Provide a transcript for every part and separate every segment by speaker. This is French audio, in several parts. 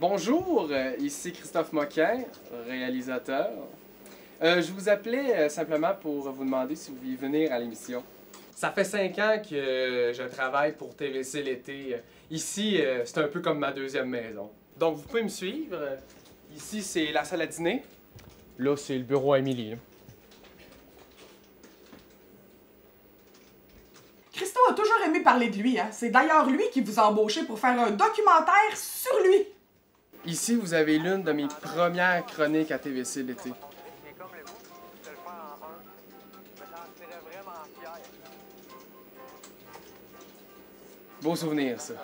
Speaker 1: Bonjour, ici Christophe Moquin, réalisateur. Je vous appelais simplement pour vous demander si vous vouliez venir à l'émission. Ça fait 5 ans que je travaille pour TVC l'été. Ici, c'est un peu comme ma deuxième maison. Donc, vous pouvez me suivre. Ici, c'est la salle à dîner. Là, c'est le bureau à Émilie.
Speaker 2: Christo a toujours aimé parler de lui. Hein? C'est d'ailleurs lui qui vous a embauché pour faire un documentaire sur lui.
Speaker 1: Ici, vous avez l'une de mes premières chroniques à TVC l'été. Beau souvenir, ça.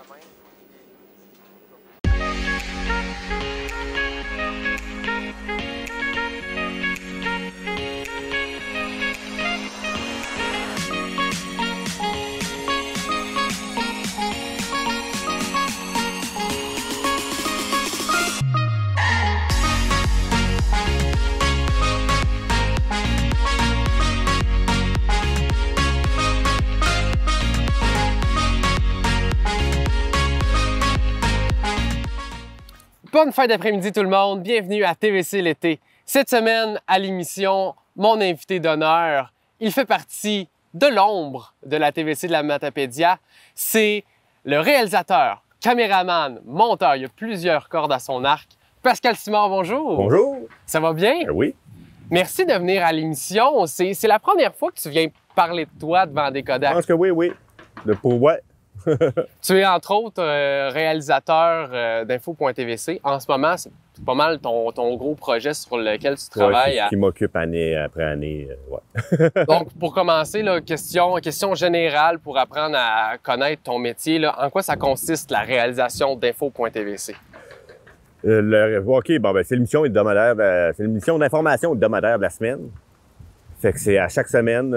Speaker 1: Bonne fin d'après-midi tout le monde, bienvenue à TVC l'été. Cette semaine à l'émission, mon invité d'honneur, il fait partie de l'ombre de la TVC de la Matapédia. C'est le réalisateur, caméraman, monteur, il y a plusieurs cordes à son arc. Pascal Simard, bonjour.
Speaker 3: Bonjour.
Speaker 1: Ça va bien?
Speaker 3: Oui.
Speaker 1: Merci de venir à l'émission. C'est la première fois que tu viens parler de toi devant des
Speaker 3: Je
Speaker 1: Kodak.
Speaker 3: pense que oui. Ouais.
Speaker 1: Tu es entre autres réalisateur d'info.tvc. En ce moment, c'est pas mal ton gros projet sur lequel tu travailles.
Speaker 3: Ouais, c'est ce qui m'occupe année après année. Ouais.
Speaker 1: Donc, pour commencer, là, question générale pour apprendre à connaître ton métier. Là, en quoi ça consiste, la réalisation d'info.tvc?
Speaker 3: OK, bon, ben, c'est l'émission hebdomadaire, c'est l'émission d'information hebdomadaire de la semaine. Fait que c'est à chaque semaine,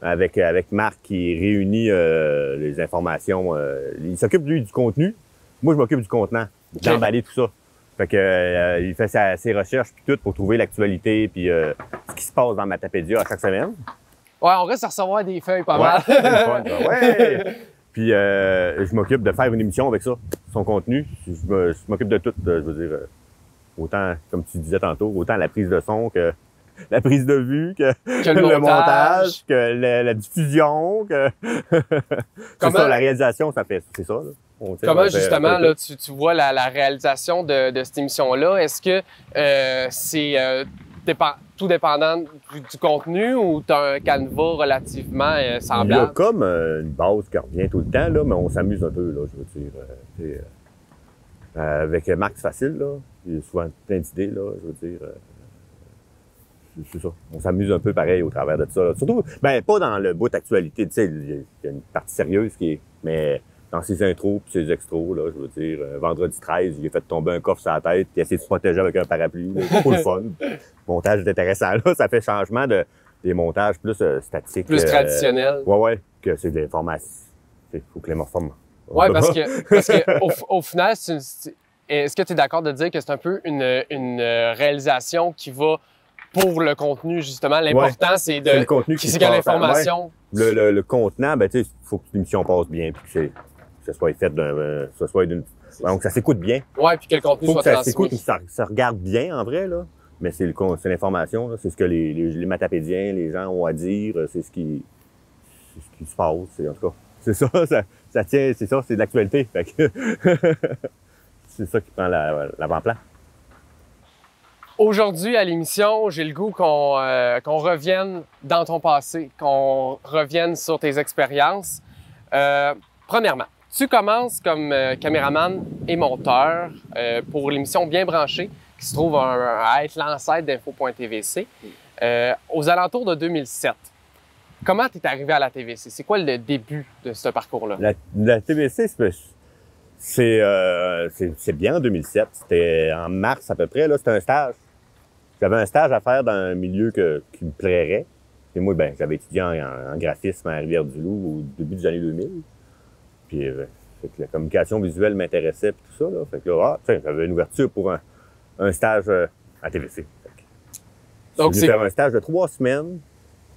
Speaker 3: avec Marc qui réunit les informations. Il s'occupe, lui, du contenu. Moi, je m'occupe du contenant, d'emballer tout ça. Fait que il fait ses recherches puis tout pour trouver l'actualité puis ce qui se passe dans Matapédia à chaque semaine.
Speaker 1: Ouais, on reste à recevoir des feuilles pas
Speaker 3: Ouais,
Speaker 1: mal.
Speaker 3: c'est le fun, ça. Ouais! Puis je m'occupe de faire une émission avec ça, son contenu. Je m'occupe de tout, je veux dire, autant, comme tu disais tantôt, autant la prise de son que la prise de vue, que le montage, que la diffusion, que... C'est ça, la réalisation, c'est ça. Là.
Speaker 1: Comment justement là, tu vois la réalisation de cette émission-là? Est-ce que c'est tout dépendant du contenu ou tu as un canevas relativement semblable?
Speaker 3: Il y a comme une base qui revient tout le temps, là, mais on s'amuse un peu, là, je veux dire. Avec Marc, c'est facile, là. Il y a souvent plein d'idées, là, je veux dire. C'est ça. On s'amuse un peu pareil au travers de ça. Là. Surtout, ben pas dans le bout d'actualité, tu sais, il y a une partie sérieuse qui est... Mais dans ses intros puis ses extros, là, je veux dire, vendredi 13, il a fait tomber un coffre sur la tête, puis il a essayé de se protéger avec un parapluie. C'est pour le fun. Le montage est intéressant, là. Ça fait changement des montages plus statiques.
Speaker 1: Plus traditionnels.
Speaker 3: Ouais, que c'est de l'information. Il faut que les morphomes...
Speaker 1: Ouais, parce que au final, est-ce que tu es d'accord de dire que c'est un peu une réalisation qui va pour le contenu, justement? L'important, c'est
Speaker 3: le contenu
Speaker 1: c'est qu'il y a l'information.
Speaker 3: Ouais. Le contenant, ben, tu sais, il faut que l'émission passe bien, puis que ça soit fait donc, ça s'écoute bien.
Speaker 1: Ouais, puis que le contenu soit transmis.
Speaker 3: S'écoute, ça regarde bien, en vrai, là. Mais c'est l'information, là. C'est ce que les Matapédiens, les gens ont à dire, c'est ce qui se passe, en tout cas. C'est ça tient, c'est ça, c'est de l'actualité. Fait que c'est ça qui prend l'avant-plan.
Speaker 1: Aujourd'hui, à l'émission, j'ai le goût qu'on revienne dans ton passé, qu'on revienne sur tes expériences. Premièrement, tu commences comme caméraman et monteur pour l'émission Bien branché, qui se trouve à être l'ancêtre d'Info.tvc, aux alentours de 2007. Comment tu es arrivé à la TVC? C'est quoi le début de ce parcours-là?
Speaker 3: La TVC, c'est bien en 2007. C'était en mars à peu près. Là, c'était un stage. J'avais un stage à faire dans un milieu qui me plairait. Et moi, ben, j'avais étudié en graphisme à Rivière-du-Loup au début des années 2000. Puis fait que la communication visuelle m'intéressait puis tout ça. Là. Fait que là, j'avais une ouverture pour un stage à TVC. Donc, j'ai fait un stage de 3 semaines.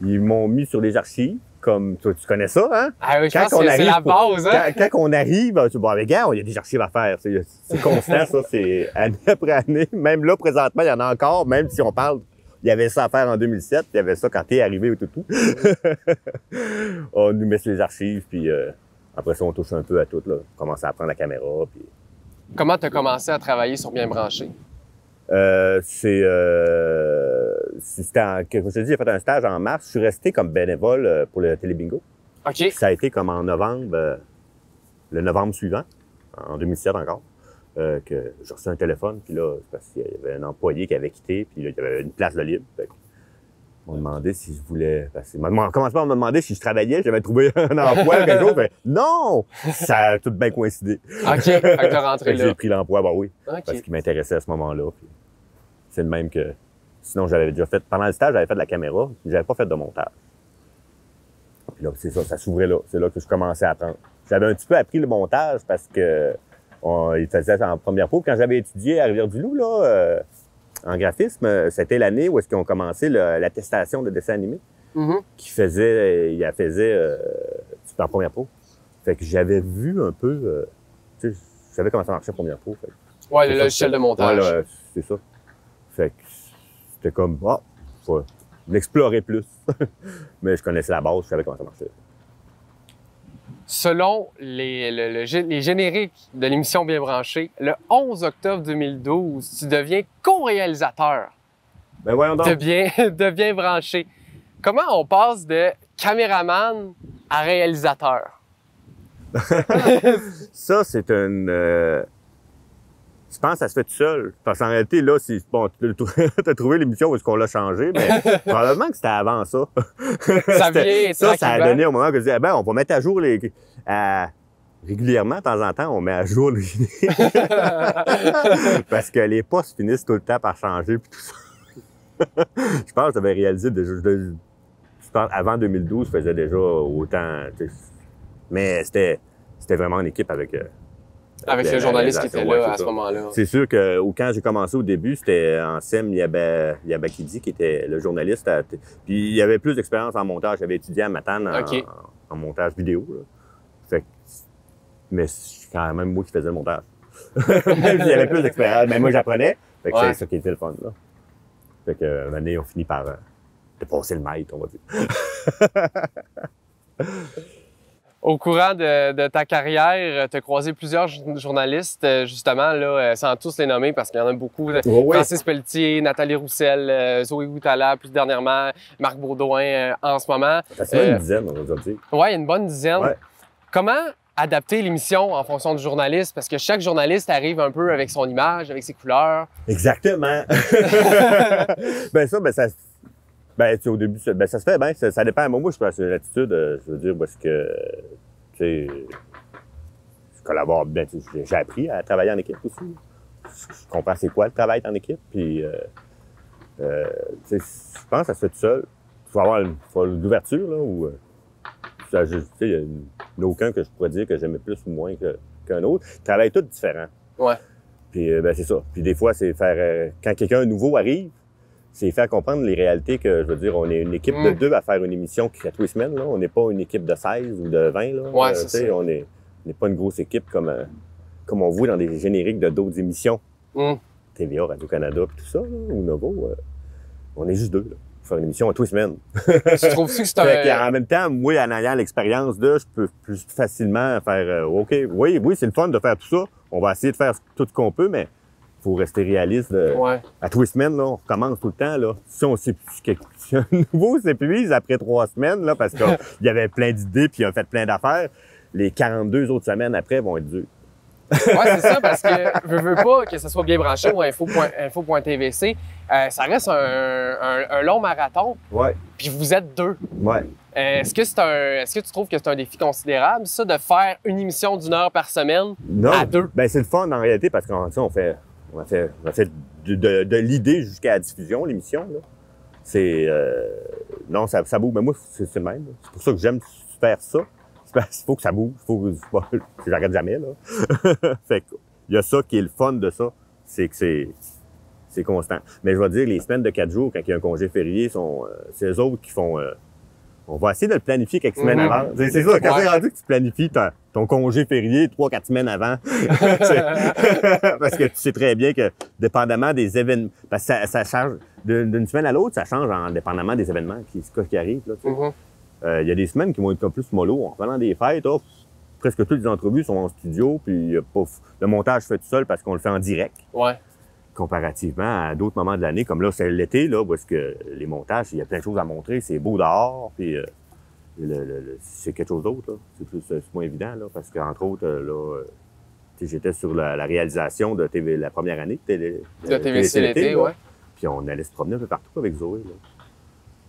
Speaker 3: Ils m'ont mis sur les archives. comme, toi, tu connais ça, hein?
Speaker 1: Ah oui, je pense que c'est la base, hein?
Speaker 3: Quand on arrive, tu bon, mais gars, il y a des archives à faire. C'est constant, ça. C'est année après année. Même là, présentement, il y en a encore, même si on parle, il y avait ça à faire en 2007, il y avait ça quand t'es arrivé ou tout. On nous met sur les archives, puis après ça, on touche un peu à tout, là. On commence à apprendre la caméra, puis...
Speaker 1: Comment tu as commencé à travailler sur Bien branché?
Speaker 3: C'était comme je te dis, j'ai fait un stage en mars. Je suis resté comme bénévole pour le Télébingo.
Speaker 1: OK.
Speaker 3: Ça a été comme en novembre, le novembre suivant, en 2007 encore, que j'ai reçu un téléphone. Puis là, c'est parce qu'il y avait un employé qui avait quitté, puis là, il y avait une place de libre. Ils m'ont demandé si je voulais... Ils m'ont commencé par me demander si je travaillais, j'avais trouvé un emploi quelque chose. Non! Ça a tout bien coïncidé.
Speaker 1: OK, fait que t'es rentré là.
Speaker 3: J'ai pris l'emploi, bah oui,
Speaker 1: OK.
Speaker 3: parce qu'il m'intéressait à ce moment-là. Puis c'est le même que... Sinon, j'avais déjà fait... Pendant le stage, j'avais fait de la caméra, mais j'avais pas fait de montage. Puis là, c'est ça s'ouvrait là. C'est là que je commençais à apprendre. J'avais un petit peu appris le montage parce que il faisait ça en première fois. Quand j'avais étudié à Rivière-du-Loup, là, en graphisme, c'était l'année où est-ce qu'ils ont commencé l'attestation de dessin animé. Il faisait en première pro. Fait que j'avais vu un peu, tu sais, je savais comment ça marchait première pro. Fait.
Speaker 1: Ouais, le logiciel de montage.
Speaker 3: Ouais, c'est ça. Fait que c'était comme, faut l'explorer plus. Mais je connaissais la base, je savais comment ça marchait.
Speaker 1: Selon les génériques de l'émission Bien branché, le 11 octobre 2012, tu deviens co-réalisateur
Speaker 3: Ben voyons donc.
Speaker 1: de Bien branché. Comment on passe de caméraman à réalisateur?
Speaker 3: Ça, c'est une... Je pense que ça se fait tout seul. Parce qu'en réalité, là, bon, t'as trouvé l'émission où est-ce qu'on l'a changé, mais probablement que c'était avant ça. Ça a donné au moment que je disais, on va mettre à jour régulièrement, de temps en temps, on met à jour les parce que les postes finissent tout le temps par changer puis tout ça. Je pense que j'avais réalisé déjà, je pense avant 2012, je faisais déjà autant, mais c'était vraiment une équipe avec
Speaker 1: le journaliste qui était là à ce moment-là.
Speaker 3: C'est sûr que quand j'ai commencé au début, c'était en SEM Yabakidi qui était le journaliste. Puis il y avait plus d'expérience en montage. J'avais étudié à Matane en montage vidéo. Là. Fait que, mais c'est quand même moi qui faisais le montage. Il y avait plus d'expérience. Mais moi, j'apprenais. Fait que c'est ça qui était le fun. Là. Fait que une année, on finit par dépasser le maître, on va dire.
Speaker 1: Au courant de ta carrière, tu as croisé plusieurs journalistes, justement, là, sans tous les nommer parce qu'il y en a beaucoup. Francis Pelletier, Nathalie Roussel, Zoé Goutala, plus dernièrement, Marc Baudouin en ce moment.
Speaker 3: C'est une dizaine, on va dire.
Speaker 1: Oui, une bonne dizaine. Ouais. Comment adapter l'émission en fonction du journaliste? Parce que chaque journaliste arrive un peu avec son image, avec ses couleurs.
Speaker 3: Exactement. Au début, ça se fait bien. Ça dépend. Moi, je pense que l'attitude, je veux dire, parce que, tu sais, je collabore bien. J'ai appris à travailler en équipe aussi. Je comprends c'est quoi le travail en équipe. Puis, tu sais, je pense que ça se fait tout seul. Il faut avoir une ouverture, là, où, tu sais, il n'y a aucun que je pourrais dire que j'aimais plus ou moins qu'un autre. Ils travaillent tous différents.
Speaker 1: Ouais.
Speaker 3: Puis, c'est ça. Puis, des fois, c'est faire, quand quelqu'un nouveau arrive, c'est faire comprendre les réalités que, je veux dire, on est une équipe de 2 à faire une émission qui fait tous les semaines. Là. On n'est pas une équipe de 16 ou de 20. Là.
Speaker 1: Ouais, c'est ça.
Speaker 3: On n'est pas une grosse équipe comme on voit dans des génériques de d'autres émissions. TVA, Radio-Canada, puis tout ça, là, ou Novo. On est juste 2. Là, pour faire une émission à tous les semaines.
Speaker 1: Tu trouves-tu que c'est
Speaker 3: en même temps, moi, en ayant l'expérience je peux plus facilement faire OK, oui, c'est le fun de faire tout ça. On va essayer de faire tout ce qu'on peut, mais il faut rester réaliste. À tous les semaines, là, on recommence tout le temps. Là. Si un nouveau s'épuise après 3 semaines, là, parce qu'il y avait plein d'idées puis il a fait plein d'affaires, les 42 autres semaines après vont être dures.
Speaker 1: Oui, c'est ça, parce que je veux pas que ce soit Bien branché ou info.tvc. Ça reste un long marathon.
Speaker 3: Ouais.
Speaker 1: Puis vous êtes 2.
Speaker 3: Ouais.
Speaker 1: Est-ce que tu trouves que c'est un défi considérable, ça, de faire une émission d'1 heure par semaine à 2?
Speaker 3: Ben c'est le fun en réalité parce qu'on fait de l'idée jusqu'à la diffusion, l'émission. Là. C'est non, ça bouge. Mais moi, c'est le même. C'est pour ça que j'aime faire ça. Il faut que ça bouge. J'arrête jamais, là. Fait que, il y a ça qui est le fun de ça. C'est que c'est constant. Mais je vais dire, les semaines de 4 jours, quand il y a un congé férié, c'est eux autres qui font On va essayer de le planifier quelques semaines avant. C'est ça, quand c'est rendu que tu planifies ton congé férié 3-4 semaines avant. Parce que tu sais très bien que, dépendamment des événements, parce que ça change d'une semaine à l'autre, ça change dépendamment des événements qui arrivent. Il y a des semaines qui vont être un peu plus mollo. En revenant des fêtes, presque toutes les entrevues sont en studio, puis le montage se fait tout seul parce qu'on le fait en direct.
Speaker 1: Ouais.
Speaker 3: Comparativement à d'autres moments de l'année, comme là, c'est l'été, là, parce que les montages, il y a plein de choses à montrer, c'est beau dehors, puis c'est quelque chose d'autre, là. C'est moins évident, là, parce qu'entre autres, là, j'étais sur la réalisation de TV, la première année de
Speaker 1: TVC l'été, ouais.
Speaker 3: Puis on allait se promener un peu partout avec Zoé, là.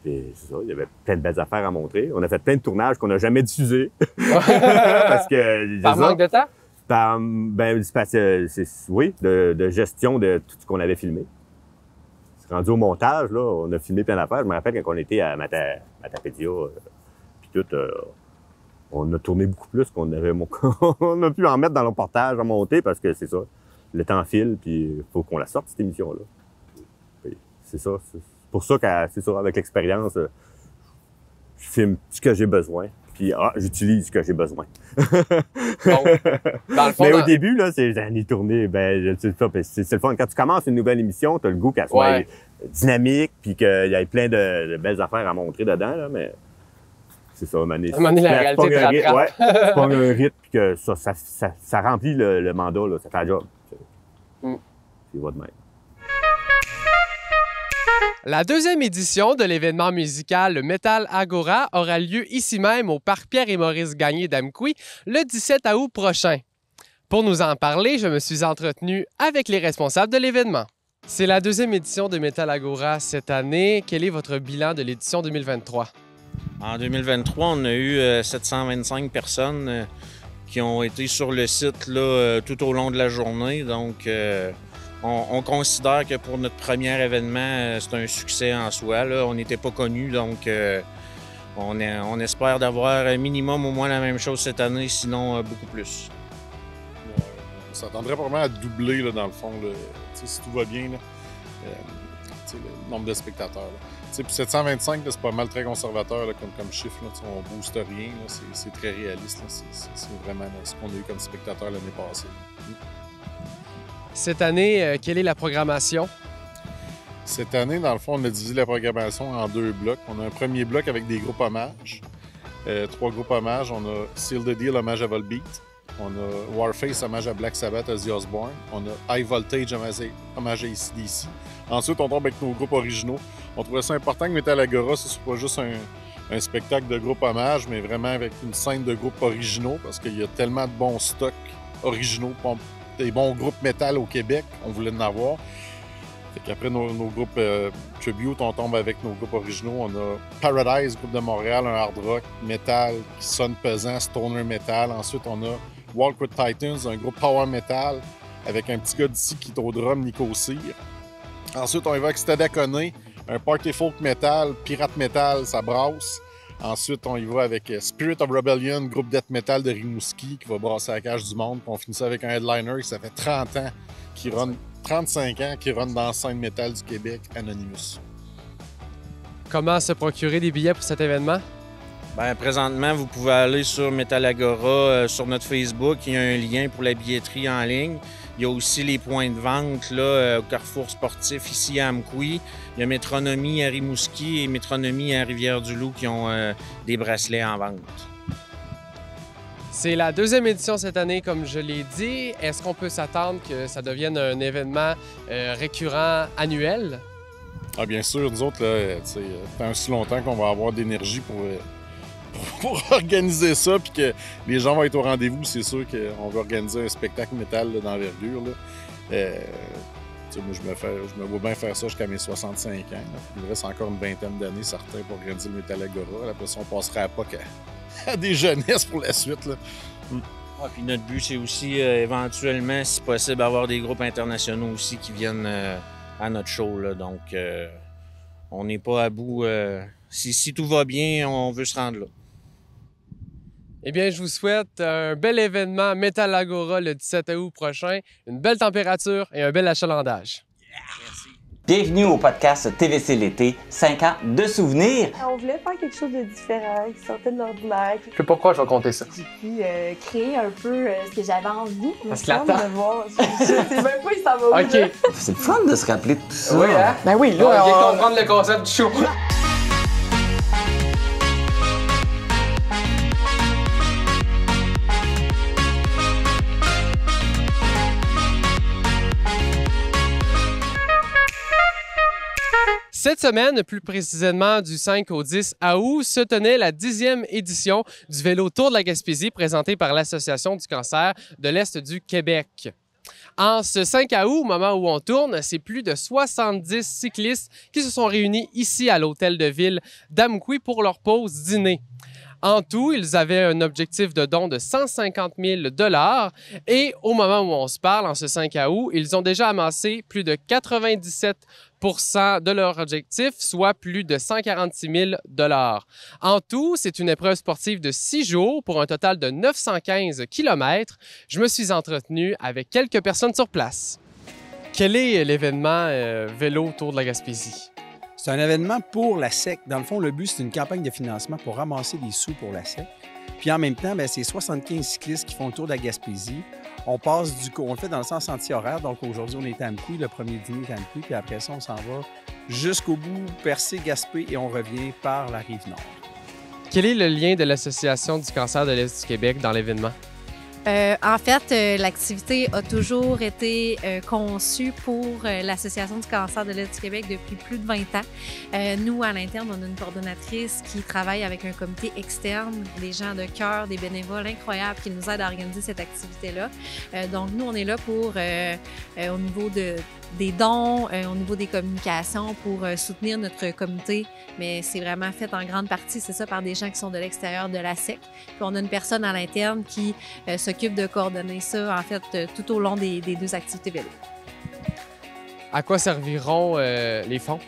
Speaker 3: Puis c'est ça, il y avait plein de belles affaires à montrer. On a fait plein de tournages qu'on n'a jamais diffusés. Parce que...
Speaker 1: Par manque de temps?
Speaker 3: Oui, de gestion de tout ce qu'on avait filmé. C'est rendu au montage, là, on a filmé plein d'affaires. Je me rappelle quand on était à Matapédia, puis tout, on a tourné beaucoup plus qu'on avait... on a pu en mettre dans le reportage à monter parce que c'est ça, le temps file, puis il faut qu'on la sorte, cette émission-là. C'est ça, c'est pour ça qu'avec l'expérience, je filme ce que j'ai besoin. Puis, j'utilise ce que j'ai besoin.
Speaker 1: Bon, dans le fond,
Speaker 3: mais au début, là, c'est j'en ai tourné, c'est le fun. Quand tu commences une nouvelle émission, tu as le goût qu'elle soit dynamique, puis qu'il y ait plein de belles affaires à montrer dedans, là, mais c'est ça, à un moment donné,
Speaker 1: la réalité te rattrape.
Speaker 3: Ouais, c'est pas un rythme, puis que ça remplit le mandat, là, ça fait un job. C'est va de même.
Speaker 1: La deuxième édition de l'événement musical Metal Agora aura lieu ici même au Parc Pierre et Maurice Gagné d'Amqui le 17 août prochain. Pour nous en parler, je me suis entretenu avec les responsables de l'événement. C'est la deuxième édition de Metal Agora cette année. Quel est votre bilan de l'édition 2023?
Speaker 4: En 2023, on a eu 725 personnes qui ont été sur le site là, tout au long de la journée. Donc, on considère que pour notre premier événement, c'est un succès en soi. Là. On n'était pas connus, donc on espère d'avoir un minimum au moins la même chose cette année, sinon beaucoup plus.
Speaker 5: On s'attendrait probablement à doubler, là, dans le fond, là, si tout va bien, là, le nombre de spectateurs. Puis 725, c'est pas mal très conservateur là, comme chiffre. Là, on ne booste rien, c'est très réaliste. C'est vraiment ce qu'on a eu comme spectateur l'année passée.
Speaker 1: Cette année, quelle est la programmation?
Speaker 5: Cette année, dans le fond, on a divisé la programmation en 2 blocs. On a un premier bloc avec des groupes hommages. 3 groupes hommages. On a Seal the Deal, hommage à Volbeat. On a Warface, hommage à Black Sabbath, Ozzy Osbourne. On a High Voltage, hommage à AC/DC. Ensuite, on tombe avec nos groupes originaux. On trouvait ça important que Metal Agora, ce soit pas juste un spectacle de groupe hommage, mais vraiment avec une scène de groupes originaux, parce qu'il y a tellement de bons stocks originaux, des bons groupes métal au Québec, on voulait en avoir. Fait qu'après nos groupes tribute, on tombe avec nos groupes originaux. On a Paradise, groupe de Montréal, un hard rock metal qui sonne pesant, stoner metal. Ensuite, on a Walk with Titans, un groupe power metal avec un petit gars d'ici qui est au drum, Nico Cyr. Ensuite, on y va avec Stadacone, un party folk metal, pirate metal, ça brasse. Ensuite, on y va avec Spirit of Rebellion, groupe death metal de Rimouski qui va brasser la cage du monde. Puis on finit ça avec un headliner qui ça fait 30 ans, 35 ans, qui run dans la scène métal du Québec, Anonymous.
Speaker 1: Comment se procurer des billets pour cet événement?
Speaker 4: Bien, présentement, vous pouvez aller sur Metal Agora, sur notre Facebook. Il y a un lien pour la billetterie en ligne. Il y a aussi les points de vente là, au Carrefour sportif ici à Amqui. Il y a Métronomie à Rimouski et Métronomie à Rivière-du-Loup qui ont des bracelets en vente.
Speaker 1: C'est la deuxième édition cette année, comme je l'ai dit. Est-ce qu'on peut s'attendre que ça devienne un événement récurrent annuel?
Speaker 5: Ah, bien sûr, nous autres, là, tant aussi longtemps qu'on va avoir d'énergie pour organiser ça, puis que les gens vont être au rendez-vous, c'est sûr qu'on va organiser un spectacle métal là, d'envergure. Moi, je me vois bien faire ça jusqu'à mes 65 ans. Là. Il me reste encore une vingtaine d'années, certains, pour organiser le Metal Agora. Après ça, on passera à POC à des jeunesses pour la suite. Là.
Speaker 4: Ah, puis notre but, c'est aussi éventuellement, si possible, avoir des groupes internationaux aussi qui viennent à notre show. Là. Donc, on n'est pas à bout. Si tout va bien, on veut se rendre là.
Speaker 1: Eh bien, je vous souhaite un bel événement Metal Agora le 17 août prochain, une belle température et un bel achalandage.
Speaker 4: Yeah. Merci.
Speaker 6: Bienvenue au podcast TVC l'été, 5 ans de souvenirs.
Speaker 7: On voulait faire quelque chose de différent, qui sortait de l'ordinaire.
Speaker 1: Je sais pourquoi je vais compter ça.
Speaker 7: J'ai pu créer un peu ce que j'avais envie.
Speaker 1: Parce que l'attend.
Speaker 7: de voir. Je sais même pas il s'en va où.
Speaker 1: OK.
Speaker 7: Là.
Speaker 6: C'est le fun de se rappeler de tout ça.
Speaker 1: Oui, hein?
Speaker 2: Ben oui,
Speaker 1: On
Speaker 2: là,
Speaker 1: vient comprendre le concept du show. Cette semaine, plus précisément du 5 au 10 août, se tenait la 10e édition du Vélo Tour de la Gaspésie présenté par l'Association du cancer de l'Est du Québec. En ce 5 août, au moment où on tourne, c'est plus de 70 cyclistes qui se sont réunis ici à l'hôtel de ville d'Amqui pour leur pause dîner. En tout, ils avaient un objectif de don de 150 000 $ et au moment où on se parle, en ce 5 août, ils ont déjà amassé plus de 97 % de leur objectif, soit plus de 146 000 $. En tout, c'est une épreuve sportive de 6 jours pour un total de 915 km. Je me suis entretenu avec quelques personnes sur place. Quel est l'événement Vélo Tour de la Gaspésie?
Speaker 8: C'est un événement pour la SEC. Dans le fond, le but, c'est une campagne de financement pour ramasser des sous pour la SEC. Puis en même temps, c'est 75 cyclistes qui font le tour de la Gaspésie. On le fait dans le sens anti-horaire. Donc aujourd'hui, on est à Amqui, le premier dîner est à Amqui. Puis après ça, on s'en va jusqu'au bout, Percé, Gaspé, et on revient par la Rive-Nord.
Speaker 1: Quel est le lien de l'Association du cancer de l'Est du Québec dans l'événement?
Speaker 9: En fait, l'activité a toujours été conçue pour l'Association du cancer de l'Est du Québec depuis plus de 20 ans. Nous, à l'interne, on a une coordonnatrice qui travaille avec un comité externe, des gens de cœur, des bénévoles incroyables qui nous aident à organiser cette activité-là. Donc, nous, on est là pour, au niveau des dons, au niveau des communications, pour soutenir notre comité. Mais c'est vraiment fait en grande partie, c'est ça, par des gens qui sont de l'extérieur de la SEC. Puis on a une personne à l'interne qui s'occupe de coordonner ça, en fait, tout au long des 2 activités vélo.
Speaker 1: À quoi serviront les fonds?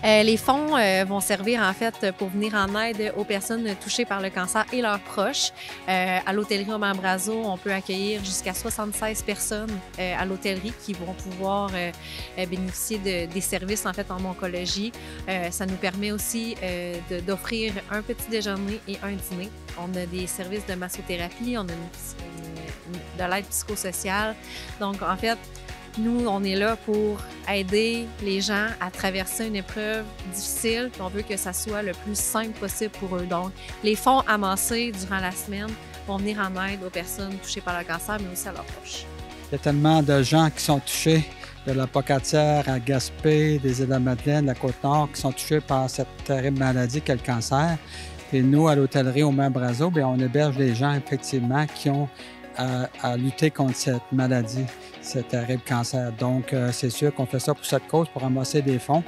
Speaker 9: Les fonds vont servir en fait pour venir en aide aux personnes touchées par le cancer et leurs proches. À l'hôtellerie Ombrazo, on peut accueillir jusqu'à 76 personnes à l'hôtellerie qui vont pouvoir bénéficier des services en fait en oncologie. Ça nous permet aussi d'offrir un petit déjeuner et un dîner. On a des services de massothérapie, on a de l'aide psychosociale. Donc en fait, nous, on est là pour aider les gens à traverser une épreuve difficile. On veut que ça soit le plus simple possible pour eux. Donc, les fonds amassés durant la semaine vont venir en aide aux personnes touchées par le cancer, mais aussi à leurs proches.
Speaker 10: Il y a tellement de gens qui sont touchés, de la Pocatière à Gaspé, des Îles-de-la-Madeleine, de la Côte-Nord, qui sont touchés par cette terrible maladie qu'est le cancer. Et nous, à l'hôtellerie Ombrazo, on héberge des gens, effectivement, qui ont à lutter contre cette maladie, ce terrible cancer. Donc, c'est sûr qu'on fait ça pour cette cause, pour ramasser des fonds.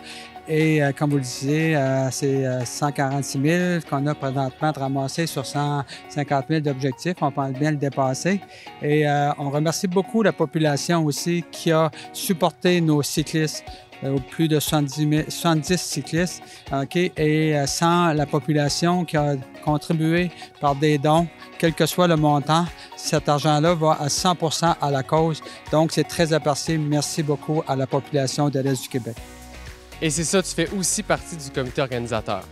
Speaker 10: Et comme vous le disiez, c'est 146 000 qu'on a présentement de ramasser sur 150 000 d'objectifs. On pense bien le dépasser. Et on remercie beaucoup la population aussi qui a supporté nos cyclistes. Plus de 70 cyclistes, okay? Et sans la population qui a contribué par des dons, quel que soit le montant, cet argent-là va à 100% à la cause. Donc, c'est très apprécié. Merci beaucoup à la population de l'Est du Québec.
Speaker 1: Et c'est ça, tu fais aussi partie du comité organisateur.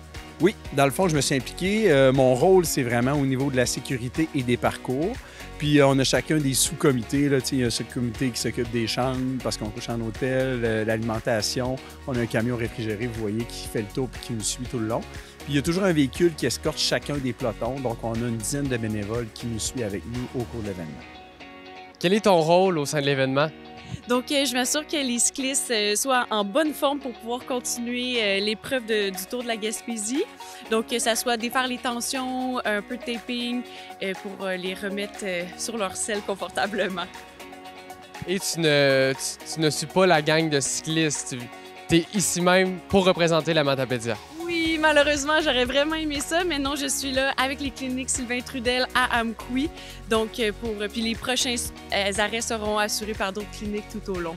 Speaker 8: Oui, dans le fond, je me suis impliqué. Mon rôle, c'est vraiment au niveau de la sécurité et des parcours. Puis on a chacun des sous-comités. Il y a ce comité qui s'occupe des chambres parce qu'on couche en hôtel, l'alimentation. On a un camion réfrigéré, vous voyez, qui fait le tour et qui nous suit tout le long. Puis il y a toujours un véhicule qui escorte chacun des pelotons. Donc on a une dizaine de bénévoles qui nous suivent avec nous au cours de l'événement.
Speaker 1: Quel est ton rôle au sein de l'événement?
Speaker 11: Donc, je m'assure que les cyclistes soient en bonne forme pour pouvoir continuer l'épreuve du Tour de la Gaspésie. Donc, que ça soit défaire les tensions, un peu de taping pour les remettre sur leur selle confortablement.
Speaker 1: Et tu ne suis pas la gang de cyclistes. Tu es ici même pour représenter la Matapédia.
Speaker 11: Oui, malheureusement, j'aurais vraiment aimé ça, mais non, je suis là avec les cliniques Sylvain Trudel à Amqui. Donc, puis les prochains arrêts seront assurés par d'autres cliniques tout au long.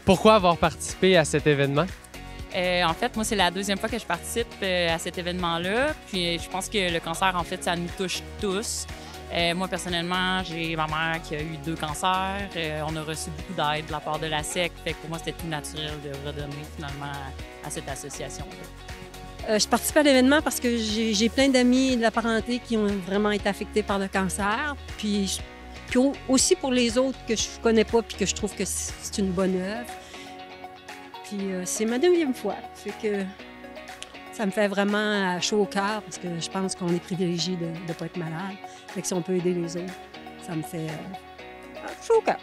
Speaker 1: Pourquoi avoir participé à cet événement?
Speaker 12: En fait, moi, c'est la deuxième fois que je participe à cet événement-là. Puis je pense que le cancer, en fait, ça nous touche tous. Moi, personnellement, j'ai ma mère qui a eu 2 cancers. On a reçu beaucoup d'aide de la part de la SEC. Fait que pour moi, c'était tout naturel de redonner finalement à cette association-là.
Speaker 13: Je participe à l'événement parce que j'ai plein d'amis de la parenté qui ont vraiment été affectés par le cancer. Puis aussi pour les autres que je connais pas puis que je trouve que c'est une bonne œuvre. Puis c'est ma 2e fois. Fait que ça me fait vraiment chaud au cœur parce que je pense qu'on est privilégié de ne pas être malade. Fait que si on peut aider les autres, ça me fait chaud au cœur.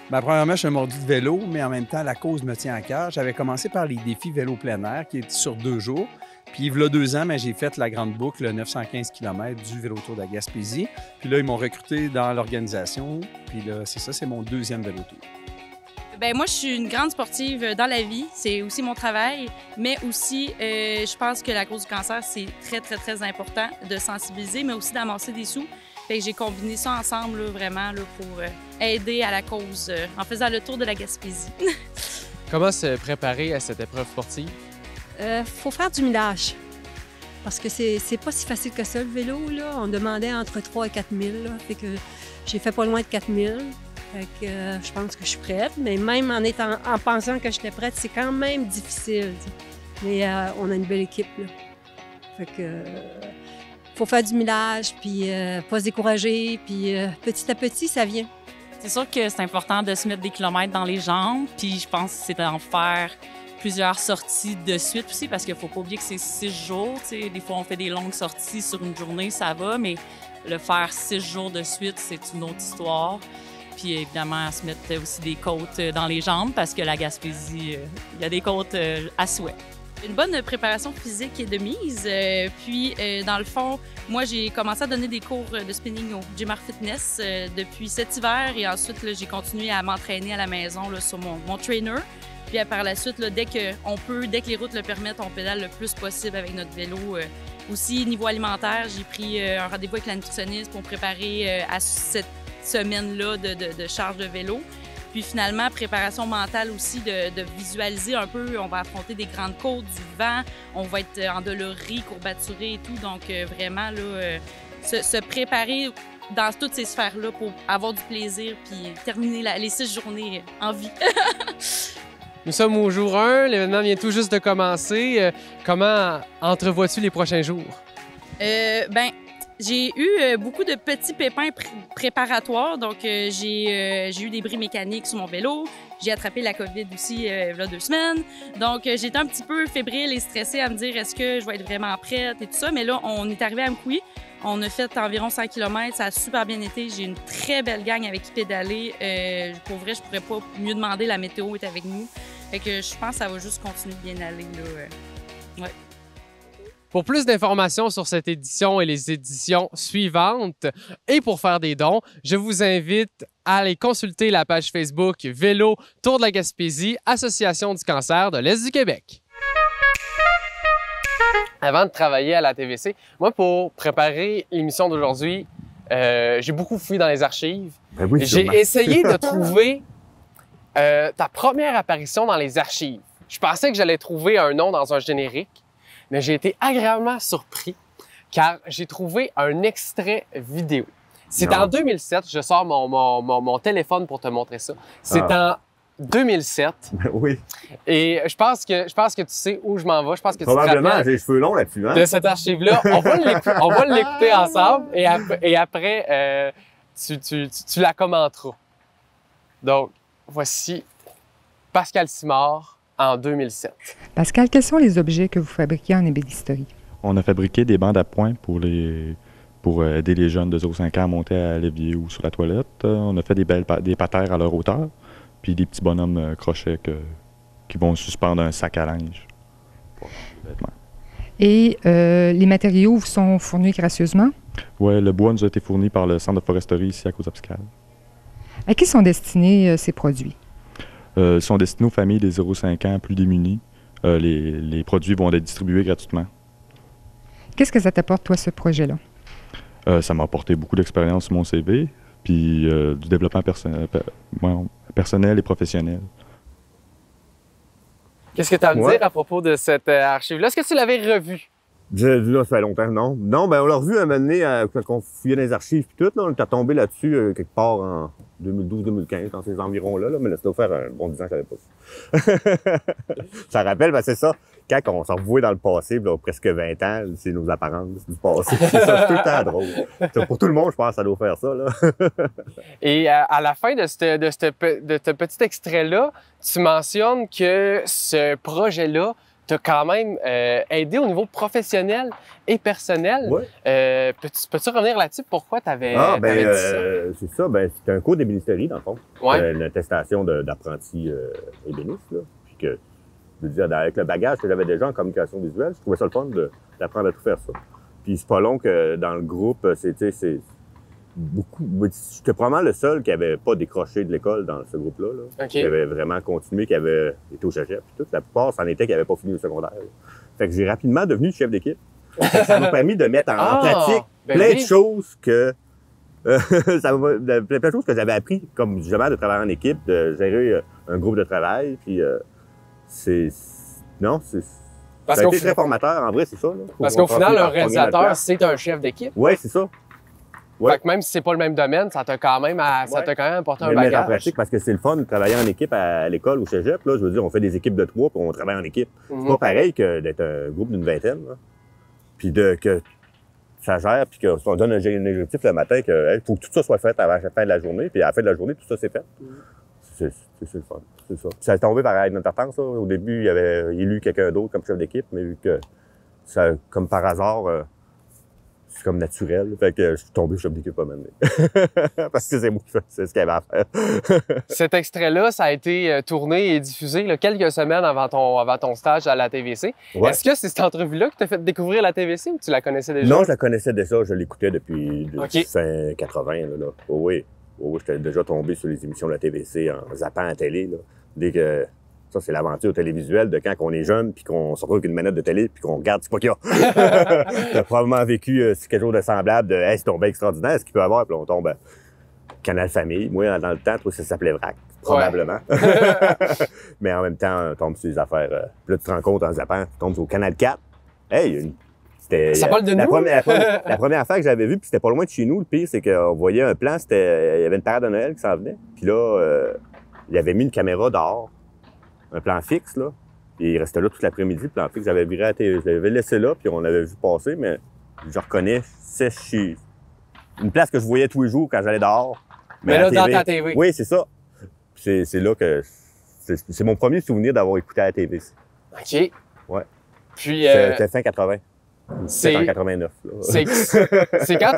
Speaker 8: Ben, premièrement, je suis un mordu de vélo, mais en même temps, la cause me tient à cœur. J'avais commencé par les défis vélo plein air qui étaient sur 2 jours. Puis, il y a 2 ans, j'ai fait la grande boucle, le 915 km du Vélo Tour de la Gaspésie. Puis là, ils m'ont recruté dans l'organisation. Puis là, c'est ça, c'est mon 2e Vélo Tour.
Speaker 11: Ben moi, je suis une grande sportive dans la vie. C'est aussi mon travail. Mais aussi, je pense que la cause du cancer, c'est très, très, très important de sensibiliser, mais aussi d'amasser des sous. Fait que j'ai combiné ça ensemble, là, vraiment, là, pour aider à la cause en faisant le tour de la Gaspésie.
Speaker 1: Comment se préparer à cette épreuve sportive?
Speaker 13: Faut faire du millage. Parce que c'est pas si facile que ça, le vélo, là. On demandait entre 3 et 4 000, là. Fait que j'ai fait pas loin de 4 000. Fait que je pense que je suis prête. Mais même en pensant que j'étais prête, c'est quand même difficile. T'sais. Mais on a une belle équipe, là. Fait que faut faire du millage, puis pas se décourager, puis petit à petit, ça vient.
Speaker 12: C'est sûr que c'est important de se mettre des kilomètres dans les jambes, puis je pense que c'est d'en faire plusieurs sorties de suite aussi, parce qu'il ne faut pas oublier que c'est 6 jours. T'sais. Des fois, on fait des longues sorties sur une journée, ça va, mais le faire 6 jours de suite, c'est une autre histoire. Puis évidemment, se mettre aussi des côtes dans les jambes, parce que la Gaspésie, il y a des côtes à souhait.
Speaker 11: Une bonne préparation physique est de mise. Puis, dans le fond, moi, j'ai commencé à donner des cours de spinning au Gym Art Fitness depuis cet hiver. Et ensuite, j'ai continué à m'entraîner à la maison là, sur mon trainer. Puis, par la suite, là, dès que les routes le permettent, on pédale le plus possible avec notre vélo. Aussi, niveau alimentaire, j'ai pris un rendez-vous avec la nutritionniste pour me préparer à cette semaine-là de charge de vélo. Puis finalement, préparation mentale aussi, de visualiser un peu. On va affronter des grandes côtes, du vent, on va être endolori, courbaturé et tout. Donc vraiment, là, se préparer dans toutes ces sphères-là pour avoir du plaisir puis terminer les 6 journées en vie.
Speaker 1: Nous sommes au jour 1, l'événement vient tout juste de commencer. Comment entrevois-tu les prochains jours?
Speaker 11: J'ai eu beaucoup de petits pépins préparatoires. Donc, j'ai eu des bris mécaniques sur mon vélo. J'ai attrapé la COVID aussi il y a 2 semaines. Donc, j'étais un petit peu fébrile et stressée à me dire est-ce que je vais être vraiment prête et tout ça. Mais là, on est arrivé à Amkoui. On a fait environ 100 km. Ça a super bien été. J'ai une très belle gang avec qui pédaler. Pour vrai, je pourrais pas mieux demander. La météo est avec nous. Fait que je pense que ça va juste continuer de bien aller, là. Ouais.
Speaker 1: Pour plus d'informations sur cette édition et les éditions suivantes et pour faire des dons, je vous invite à aller consulter la page Facebook Vélo Tour de la Gaspésie, Association du cancer de l'Est du Québec. Avant de travailler à la TVC, moi, pour préparer l'émission d'aujourd'hui, j'ai beaucoup fouillé dans les archives.
Speaker 3: Ben oui,
Speaker 1: j'ai essayé de trouver ta première apparition dans les archives. Je pensais que j'allais trouver un nom dans un générique, mais j'ai été agréablement surpris car j'ai trouvé un extrait vidéo. C'est en 2007, je sors mon téléphone pour te montrer ça. C'est en 2007.
Speaker 3: Oui.
Speaker 1: Et je pense que tu sais où je m'en vais. Je pense que
Speaker 3: probablement, j'ai les cheveux longs là-dessus. Hein?
Speaker 1: De cette archive-là. On va l'écouter ensemble et après, tu la commenteras. Donc, voici Pascal Simard en 2007.
Speaker 14: Pascal, quels sont les objets que vous fabriquez en ébénisterie?
Speaker 15: On a fabriqué des bandes à points pour aider les jeunes de 0,5 ans à monter à l'évier ou sur la toilette. On a fait des patères à leur hauteur, puis des petits bonhommes crochets qui vont suspendre un sac à linge pour les vêtements.
Speaker 14: Et les matériaux vous sont fournis gracieusement?
Speaker 15: Oui, le bois nous a été fourni par le centre de foresterie ici à Côte-Abscal.
Speaker 14: À qui sont destinés ces produits?
Speaker 15: Ils sont destinés aux familles des 0,5 ans plus démunies. Les produits vont être distribués gratuitement.
Speaker 14: Qu'est-ce que ça t'apporte, toi, ce projet-là?
Speaker 15: Ça m'a apporté beaucoup d'expérience sur mon CV, puis du développement personnel et professionnel.
Speaker 1: Qu'est-ce que tu as à me dire à propos de cette archive-là? Est-ce que tu l'avais revue?
Speaker 3: Là, ça fait longtemps, non. Non, ben on l'a revu un moment donné, quand on fouillait dans les archives puis tout, là, on était tombé là-dessus quelque part en 2012-2015, dans ces environs-là, mais là, ça doit faire un bon 10 ans que je l'avais pas vu. Ça rappelle, ben c'est ça, quand on s'en revouait dans le passé, là, presque 20 ans, c'est nos apparences du passé. C'est ça, c'est tout le temps drôle. Pour tout le monde, je pense que ça doit faire ça, là.
Speaker 1: Et à la fin de ce petit extrait-là, tu mentionnes que ce projet-là t'a quand même aidé au niveau professionnel et personnel.
Speaker 3: Ouais.
Speaker 1: Peux-tu revenir là-dessus? Pourquoi tu avais,
Speaker 3: dit ça? C'est ça, c'était un cours d'ébénisterie, dans le fond.
Speaker 1: Ouais.
Speaker 3: Une attestation d'apprenti ébéniste, là. Puis que, je veux dire, avec le bagage que j'avais déjà en communication visuelle, je trouvais ça le fun d'apprendre à tout faire ça. Puis c'est pas long que dans le groupe, c'est beaucoup. J'étais probablement le seul qui avait pas décroché de l'école dans ce groupe-là. Là.
Speaker 1: Okay.
Speaker 3: Qui avait vraiment continué, qui avait été au cégep. Puis tout. La plupart, c'en était qui n'avaient pas fini le secondaire. Là. Fait que j'ai rapidement devenu chef d'équipe. Ça m'a permis de mettre en pratique plein de choses que. Plein de choses que j'avais appris, comme justement de travailler en équipe, de gérer un groupe de travail. Puis Non, ça a été très formateur, en vrai, c'est ça. Là.
Speaker 1: Parce qu'au final, un réalisateur, c'est un chef d'équipe.
Speaker 3: Oui, c'est ça. Ouais.
Speaker 1: Fait que même si c'est pas le même domaine, ça t'a quand même apporté un bagage.
Speaker 3: Mettre en pratique parce que c'est le fun de travailler en équipe à l'école, au cégep. Là, je veux dire, on fait des équipes de 3 puis on travaille en équipe. C'est pas pareil que d'être un groupe d'une vingtaine. Là. Puis que ça gère, puis qu'on donne un objectif le matin qu'il faut que tout ça soit fait avant la fin de la journée. Puis à la fin de la journée, tout ça c'est fait. C'est le fun. C'est ça. Puis ça a tombé par inadvertance. Au début, il avait élu quelqu'un d'autre comme chef d'équipe, mais vu que ça, comme par hasard, c'est comme naturel. Fait que je suis tombé chef d'équipe à un moment donné. Parce que c'est ce qu'il y avait à faire.
Speaker 1: Cet extrait-là, ça a été tourné et diffusé là, quelques semaines avant ton stage à la TVC. Ouais. Est-ce que c'est cette entrevue-là qui t'a fait découvrir la TVC ou tu la connaissais déjà?
Speaker 3: Non, je la connaissais déjà. Je l'écoutais depuis 80. Là. Oh, oui. Oh, j'étais déjà tombé sur les émissions de la TVC en zappant à la télé. Là. Dès que... Ça, c'est l'aventure télévisuelle de quand on est jeune puis qu'on se retrouve avec une manette de télé puis qu'on regarde, c'est pas qu'il y a. T'as probablement vécu quelque chose de semblable de « Hey, c'est tombé extraordinaire, ce qu'il peut avoir? » Puis là, on tombe Canal Famille. Moi, dans le temps, ça s'appelait VRAC, probablement. Ouais. Mais en même temps, on tombe sur les affaires. Puis là, tu te rends compte en zappant, tu tombes au Canal 4. Hey,
Speaker 1: ça parle de nous?
Speaker 3: La première affaire que j'avais vue, puis c'était pas loin de chez nous, le pire, c'est qu'on voyait un plan, il y avait une parade de Noël qui s'en venait. Puis là, il avait mis une caméra dehors. Un plan fixe, là. Et il restait là toute l'après-midi, le plan fixe. J'avais viré à la télé. Je l'avais laissé là, puis on l'avait vu passer, mais je reconnais, c'est chez une place que je voyais tous les jours quand j'allais dehors.
Speaker 1: Mais là, dans ta TV.
Speaker 3: Oui, c'est ça. C'est là que... C'est mon premier souvenir d'avoir écouté à la TV.
Speaker 1: OK.
Speaker 3: Ouais.
Speaker 1: Puis...
Speaker 3: C'était fin 80. C'était en 89.
Speaker 1: C'est quand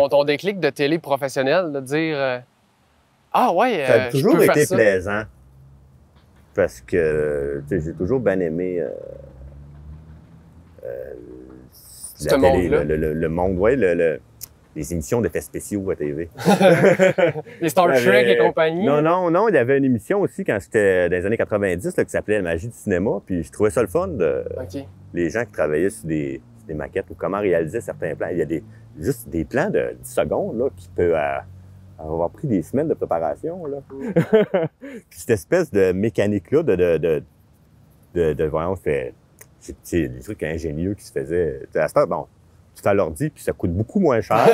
Speaker 1: ton déclic de télé professionnelle, de dire... Ah ouais,
Speaker 3: ça a toujours été
Speaker 1: ça.
Speaker 3: Plaisant. Parce que j'ai toujours bien aimé la télé, le monde, ouais, les émissions d'effets spéciaux à TV.
Speaker 1: Les Star Trek et compagnie.
Speaker 3: Non, il y avait une émission aussi quand j'étais dans les années 90 là, qui s'appelait La magie du cinéma, puis je trouvais ça le fun de les gens qui travaillaient sur des maquettes ou comment réaliser certains plans. Il y a juste des plans de 10 secondes là, qui peuvent avoir pris des semaines de préparation, là. Puis cette espèce de mécanique-là voyons, c'est des trucs ingénieux qui se faisaient. À ce temps, bon, tu fais à l'ordi, puis ça coûte beaucoup moins cher.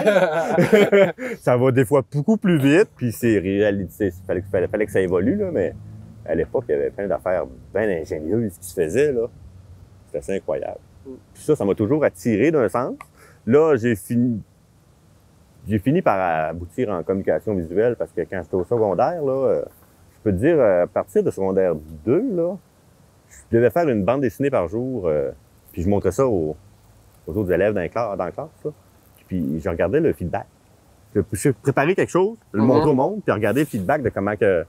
Speaker 3: Ça va des fois beaucoup plus vite, puis c'est réalité. Fallait que ça évolue, là, mais à l'époque, il y avait plein d'affaires bien ingénieuses qui se faisaient, là. C'était assez incroyable. Puis ça m'a toujours attiré d'un sens. Là, j'ai fini par aboutir en communication visuelle parce que quand j'étais au secondaire, là, je peux te dire, à partir de secondaire 2, là, je devais faire une bande dessinée par jour, puis je montrais ça aux autres élèves dans la classe. Ça. Puis je regardais le feedback. Je préparais quelque chose, je le montrais au monde, puis regarder le feedback de comment que...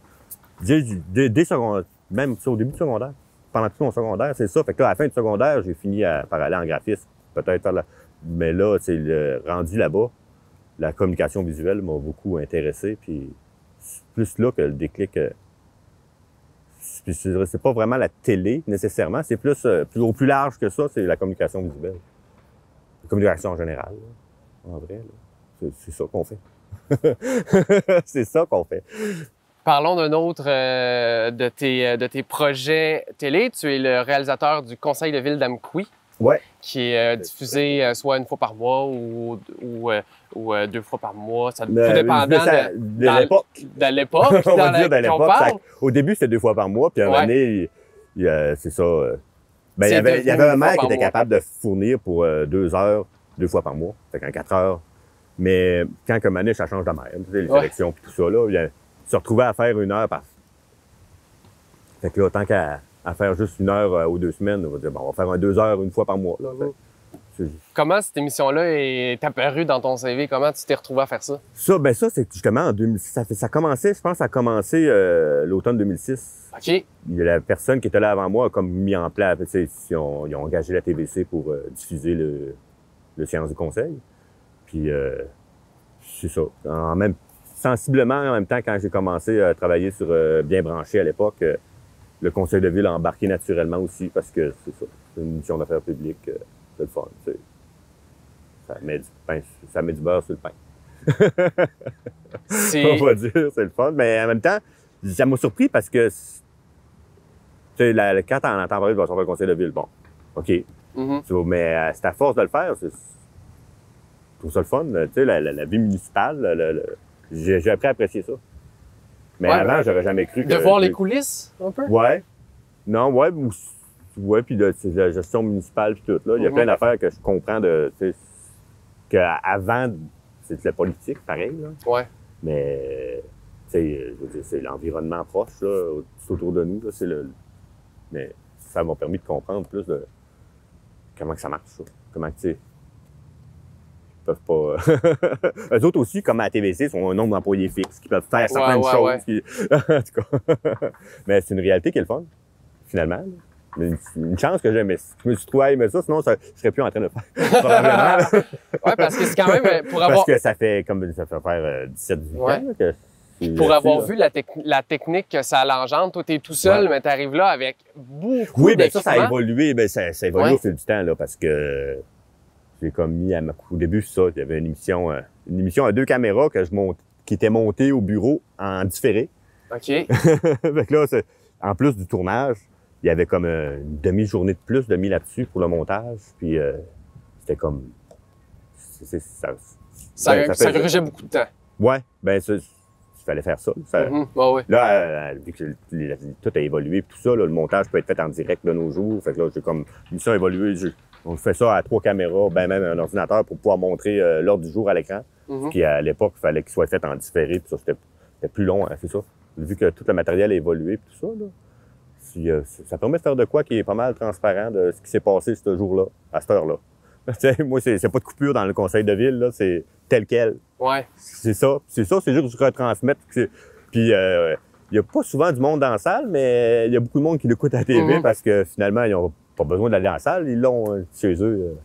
Speaker 3: Dès secondaire, même au début du secondaire, pendant tout mon secondaire, c'est ça. Fait que là, à la fin du secondaire, j'ai fini par aller en graphisme, peut-être faire mais là, c'est rendu là-bas. La communication visuelle m'a beaucoup intéressé, puis c'est plus là que le déclic. C'est pas vraiment la télé, nécessairement. C'est plus au plus large que ça, c'est la communication visuelle. La communication en général, là. En vrai, c'est ça qu'on fait. C'est ça qu'on fait.
Speaker 1: Parlons d'un autre de tes projets télé. Tu es le réalisateur du Conseil de ville d'Amqui. qui est diffusé soit une fois par mois ou 2 fois par mois. Ça tout dépendant
Speaker 3: de l'époque.
Speaker 1: De l'époque.
Speaker 3: On va dire de l'époque.
Speaker 1: parle.
Speaker 3: Au début, c'était 2 fois par mois, puis à un moment donné, c'est ça. Ben, il y avait un maire qui était capable de fournir pour 2 heures, 2 fois par mois. Fait qu'en 4 heures. Mais quand comme année, ça change de maire. Tu sais, les élections et tout ça, là, il se retrouvait à faire 1 heure par. Fait que là, tant qu'à faire juste 1 heure ou 2 semaines, on va dire, bon, on va faire un 2 heures 1 fois par mois. Là.
Speaker 1: Comment cette émission-là est apparue dans ton CV? Comment tu t'es retrouvé à faire ça?
Speaker 3: Ça, c'est justement en 2006. Ça commençait, je pense, ça a commencé l'automne 2006.
Speaker 1: OK.
Speaker 3: La personne qui était là avant moi a comme mis en place, ils ont engagé la TVC pour diffuser le Séance du Conseil. Puis, c'est ça. Sensiblement, en même temps, quand j'ai commencé à travailler sur Bien branché à l'époque, le Conseil de ville a embarqué naturellement aussi parce que c'est ça. C'est une mission d'affaires publiques. C'est le fun, tu sais. Ça met du beurre sur le pain. On va dire, c'est le fun. Mais en même temps, ça m'a surpris parce que, tu sais, quand on entend parler de faire le conseil de ville, bon, OK. Mais c'est à force de le faire, je trouve ça le fun. Tu sais, la vie municipale, j'ai appris à apprécier ça. Mais avant, j'aurais jamais cru que...
Speaker 1: De voir les coulisses, un peu?
Speaker 3: Ouais. Non, ouais, puis de la gestion municipale puis tout. Là. Il y a plein d'affaires que je comprends qu'avant, c'est de la politique, pareil. Là.
Speaker 1: Ouais.
Speaker 3: Mais, tu sais, je veux dire, c'est l'environnement proche, là, tout autour de nous. Là, mais ça m'a permis de comprendre plus de comment que ça marche, ça. Comment que, tu sais, ils peuvent pas... Eux autres aussi, comme à la TVC, ils ont un nombre d'employés fixes qui peuvent faire certaines choses. Qui... en tout cas. Mais c'est une réalité qui est le fun, finalement. Là. Une chance que je me suis trouvé à aimer ça, sinon je serais plus en train de le faire. Probablement.
Speaker 1: Oui, parce que c'est quand même pour avoir...
Speaker 3: Parce que ça fait faire 17-18 ans que
Speaker 1: pour avoir vu la technique que ça l'engendre, toi, t'es tout seul, mais t'arrives là avec beaucoup d'équipements.
Speaker 3: Ça a évolué. Ça a évolué au fil du temps, là, parce que j'ai comme mis au début, ça, il y avait une émission à 2 caméras qui était montée au bureau en différé.
Speaker 1: OK.
Speaker 3: Fait que là, en plus du tournage, il y avait comme une demi-journée de plus de mis là-dessus pour le montage. Puis c'était comme...
Speaker 1: Ça grugeait beaucoup de temps.
Speaker 3: Ouais, il fallait faire ça.
Speaker 1: Ouais.
Speaker 3: Là, vu que tout a évolué, tout ça, là, le montage peut être fait en direct de nos jours. Fait que là, j'ai comme mis ça évolué. On fait ça à 3 caméras, même un ordinateur pour pouvoir montrer l'ordre du jour à l'écran. Puis à l'époque, il fallait qu'il soit fait en différé. Puis ça, c'était plus long, hein, c'est ça. Vu que tout le matériel a évolué, puis tout ça, là. Ça permet de faire de quoi qui est pas mal transparent de ce qui s'est passé ce jour-là, à cette heure-là. Moi, c'est pas de coupure dans le conseil de ville, là, c'est tel quel.
Speaker 1: Ouais.
Speaker 3: C'est ça, c'est juste retransmettre. Puis, il y a pas souvent du monde dans la salle, mais il y a beaucoup de monde qui l'écoute à la TV parce que finalement, ils n'ont pas besoin d'aller en salle, ils l'ont chez eux.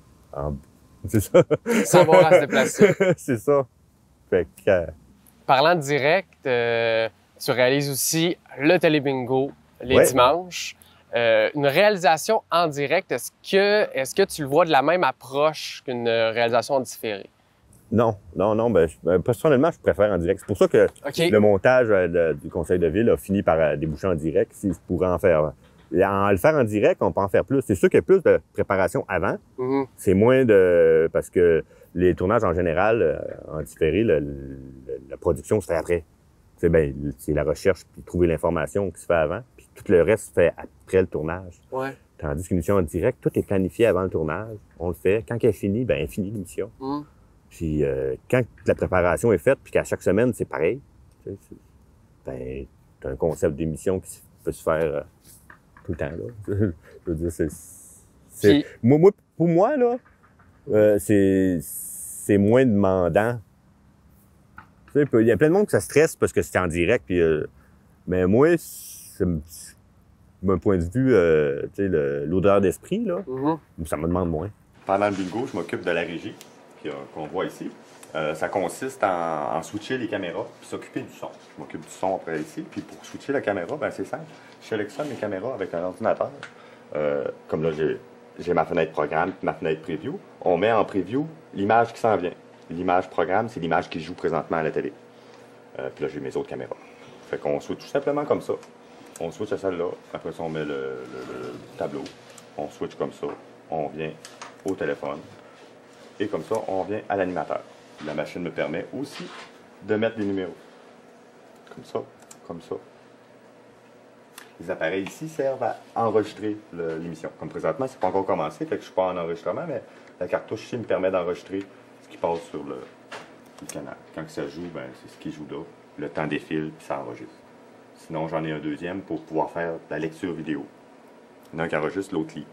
Speaker 3: C'est ça.
Speaker 1: Sans avoir à se déplacer.
Speaker 3: C'est ça. Fait que,
Speaker 1: parlant de direct, tu réalises aussi le télébingo les dimanches. Une réalisation en direct, est-ce que tu le vois de la même approche qu'une réalisation en différé?
Speaker 3: Non. Personnellement, je préfère en direct. C'est pour ça que le montage du conseil de ville a fini par déboucher en direct. Si je pourrais en faire... En le faire en direct, on peut en faire plus. C'est sûr qu'il y a plus de préparation avant. C'est moins de... Parce que les tournages, en général, en différé, la production se fait après. C'est la recherche puis trouver l'information qui se fait avant. Puis tout le reste se fait après le tournage.
Speaker 1: Ouais.
Speaker 3: Tandis qu'une émission en direct, tout est planifié avant le tournage. On le fait. Quand elle est finie, elle finit l'émission. Puis quand la préparation est faite, puis qu'à chaque semaine, c'est pareil, t'as un concept d'émission qui peut se faire tout le temps. Là. Je veux dire, c'est... Pour moi, là, c'est moins demandant. Il y a plein de monde que ça stresse parce que c'est en direct. Puis, mais moi, d'un point de vue, l'odeur d'esprit, là, ça me demande moins. Pendant le bingo, je m'occupe de la régie qu'on voit ici. Ça consiste en switcher les caméras puis s'occuper du son. Je m'occupe du son après ici. Puis pour switcher la caméra, c'est simple. Je sélectionne les caméras avec un ordinateur. Comme là, j'ai ma fenêtre programme et ma fenêtre preview. On met en preview l'image qui s'en vient. L'image programme, c'est l'image qui joue présentement à la télé. Puis là, j'ai mes autres caméras. Fait qu'on switch tout simplement comme ça. On switch à celle-là. Après ça, on met le tableau. On switch comme ça. on vient au téléphone. Et comme ça, on vient à l'animateur. La machine me permet aussi de mettre des numéros. Comme ça, comme ça. Les appareils ici servent à enregistrer l'émission. Comme présentement, c'est pas encore commencé, fait que je suis pas en enregistrement, mais la cartouche ici me permet d'enregistrer ce qui passe sur le canal. Quand ça joue, ben, c'est ce qui joue là. Le temps défile, puis ça enregistre. Sinon, j'en ai un deuxième pour pouvoir faire de la lecture vidéo. Il y en a un qui enregistre, l'autre lit.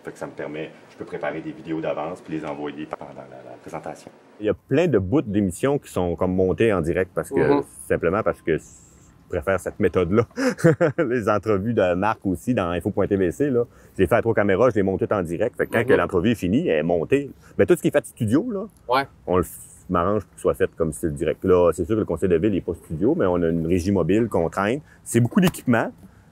Speaker 3: Fait que ça me permet, je peux préparer des vidéos d'avance puis les envoyer pendant la présentation. Il y a plein de bouts d'émissions qui sont comme montés en direct parce que simplement parce que je préfère cette méthode-là. Les entrevues de Marc aussi dans info.tvc, là, je l'ai fait à 3 caméras, je l'ai monté en direct. Fait que quand que l'entrevue est finie, elle est montée. Mais tout ce qui est fait studio, là, on m'arrange pour que ce soit fait comme style direct. Là, c'est sûr que le conseil de ville n'est pas studio, mais on a une régie mobile qu'on traîne. C'est beaucoup d'équipement,